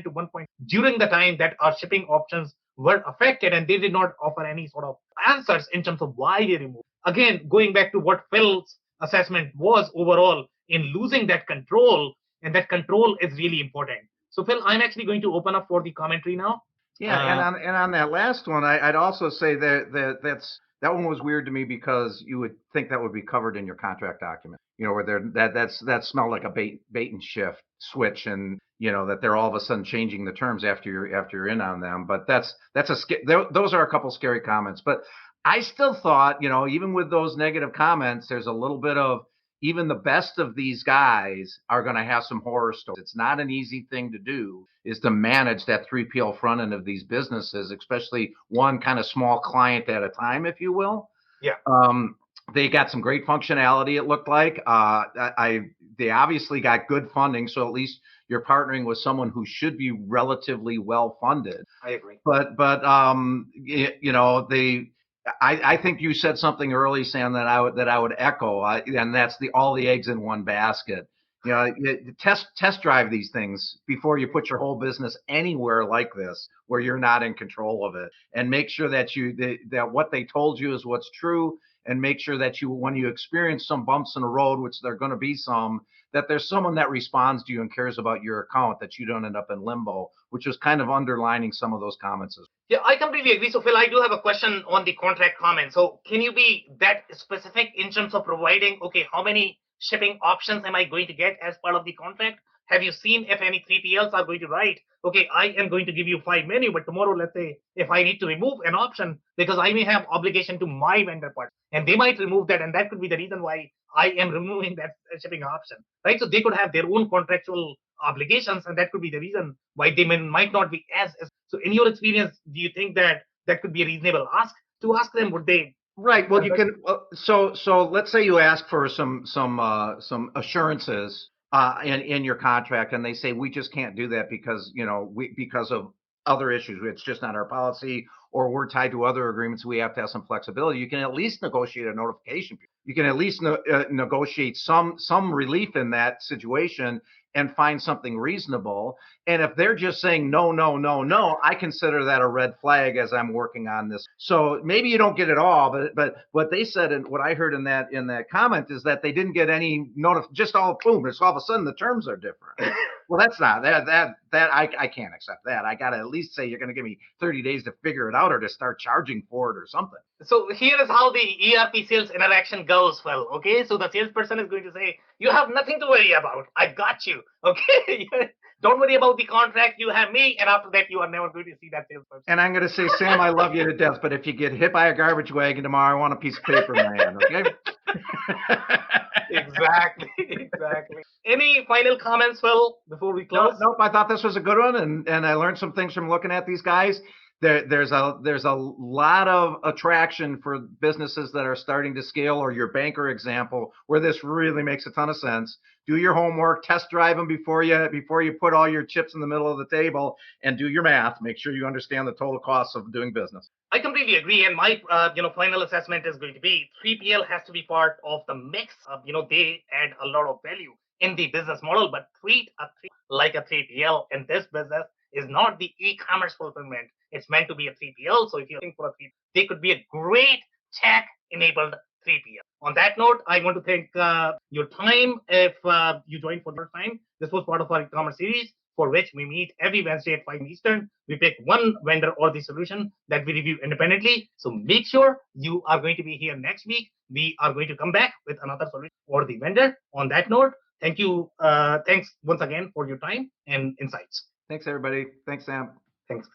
to 1%, during the time that our shipping options were affected, and they did not offer any sort of answers in terms of why they removed. Again, going back to what Phil's assessment was overall in losing that control, and that control is really important. So Phil, I'm actually going to open up for the commentary now. Yeah, and on that last one, I'd also say that one was weird to me because you would think that would be covered in your contract document. Where that smelled like a bait and shift switch, and that they're all of a sudden changing the terms after you're in on them. But those are a couple scary comments. But I still thought, even with those negative comments, there's a little bit of, even the best of these guys are going to have some horror stories. It's not an easy thing to do, is to manage that 3PL front end of these businesses, especially one kind of small client at a time, if you will. Yeah. They got some great functionality, it looked like. They obviously got good funding, so at least you're partnering with someone who should be relatively well funded. I agree. But I think you said something early, Sam, that I would echo, and that's all the eggs in one basket. Test drive these things before you put your whole business anywhere like this where you're not in control of it, and make sure that that what they told you is what's true, and make sure that when you experience some bumps in the road, which there are going to be some, that there's someone that responds to you and cares about your account, that you don't end up in limbo, which was kind of underlining some of those comments. Yeah, I completely agree. So Phil, I do have a question on the contract comment. So can you be that specific in terms of providing, how many shipping options am I going to get as part of the contract? Have you seen if any 3PLs are going to write, I am going to give you 5 menu, but tomorrow, let's say, if I need to remove an option because I may have obligation to my vendor part, and they might remove that, and that could be the reason why I am removing that shipping option, right? So they could have their own contractual obligations, and that could be the reason why they might not be as. So in your experience, do you think that could be a reasonable ask to ask them? Would they? Right. Well, you can. So let's say you ask for some assurances in your contract, and they say we just can't do that because because of other issues. It's just not our policy, or we're tied to other agreements. We have to have some flexibility. You can at least negotiate a notification period. You can at least negotiate some relief in that situation and find something reasonable. And if they're just saying no, I consider that a red flag as I'm working on this. So maybe you don't get it all, but what they said and what I heard in that comment is that they didn't get any just all boom. It's all of a sudden the terms are different. Well, that's not that I can't accept that. I got to at least say you're going to give me 30 days to figure it out or to start charging for it or something. So here is how the ERP sales interaction goes, Phil. Okay, so the salesperson is going to say, "You have nothing to worry about. I got you." Okay, don't worry about the contract. You have me, and after that, you are never going to see that salesperson. And I'm going to say, Sam, I love you to death, but if you get hit by a garbage wagon tomorrow, I want a piece of paper in my hand. Okay. Exactly. Any final comments, Phil, before we close? Nope. I thought this was a good one, and I learned some things from looking at these guys. There's a lot of attraction for businesses that are starting to scale, or your banker example, where this really makes a ton of sense. Do your homework, test drive them before you put all your chips in the middle of the table, and do your math. Make sure you understand the total costs of doing business. I completely agree, and my final assessment is going to be 3PL has to be part of the mix. They add a lot of value in the business model, but treat a 3PL like a 3PL, and this business is not the e-commerce fulfillment. It's meant to be a 3PL. So if you're looking for a 3PL, they could be a great tech-enabled 3PL. On that note, I want to thank your time. If you joined for the first time, this was part of our e-commerce series, for which we meet every Wednesday at 5 Eastern. We pick one vendor or the solution that we review independently. So make sure you are going to be here next week. We are going to come back with another solution or the vendor. On that note, thank you. Thanks once again for your time and insights. Thanks, everybody. Thanks, Sam. Thanks.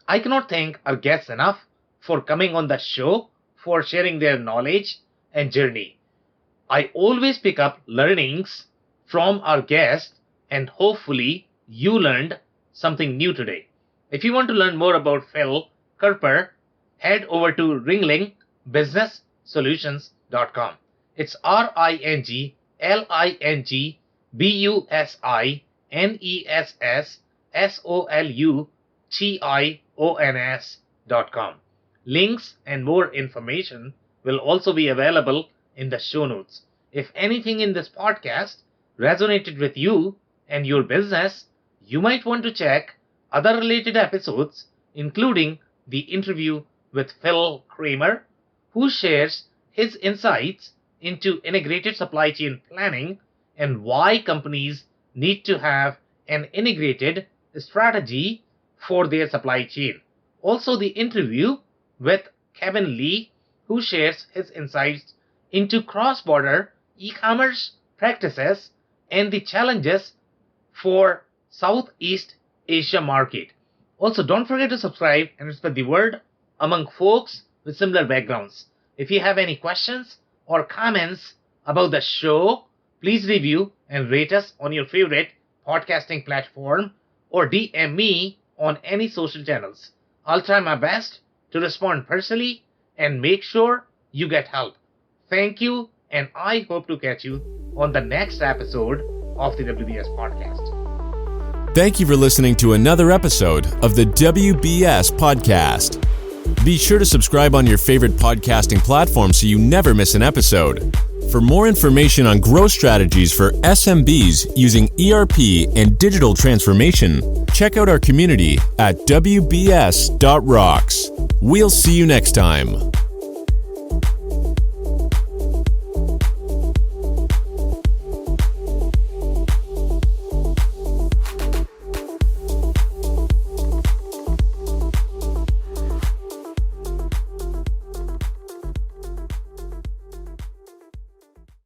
I cannot thank our guests enough for coming on the show, for sharing their knowledge and journey. I always pick up learnings from our guests, and hopefully you learned something new today. If you want to learn more about Phil Kerper, head over to ringlingbusinesssolutions.com. It's ringlingbusinesssolutions.com. Links and more information will also be available in the show notes. If anything in this podcast resonated with you and your business, you might want to check other related episodes, including the interview with Phil Kramer, who shares his insights into integrated supply chain planning and why companies need to have an integrated strategy for their supply chain. Also, the interview with Kevin Lee, who shares his insights into cross-border e-commerce practices and the challenges for Southeast Asia market. Also, don't forget to subscribe and spread the word among folks with similar backgrounds. If you have any questions or comments about the show, please review and rate us on your favorite podcasting platform or DM me on any social channels. I'll try my best to respond personally and make sure you get help. Thank you, and I hope to catch you on the next episode of the WBS podcast. Thank you for listening to another episode of the WBS podcast. Be sure to subscribe on your favorite podcasting platform so you never miss an episode. For more information on growth strategies for SMBs using ERP and digital transformation, check out our community at WBS.rocks. We'll see you next time.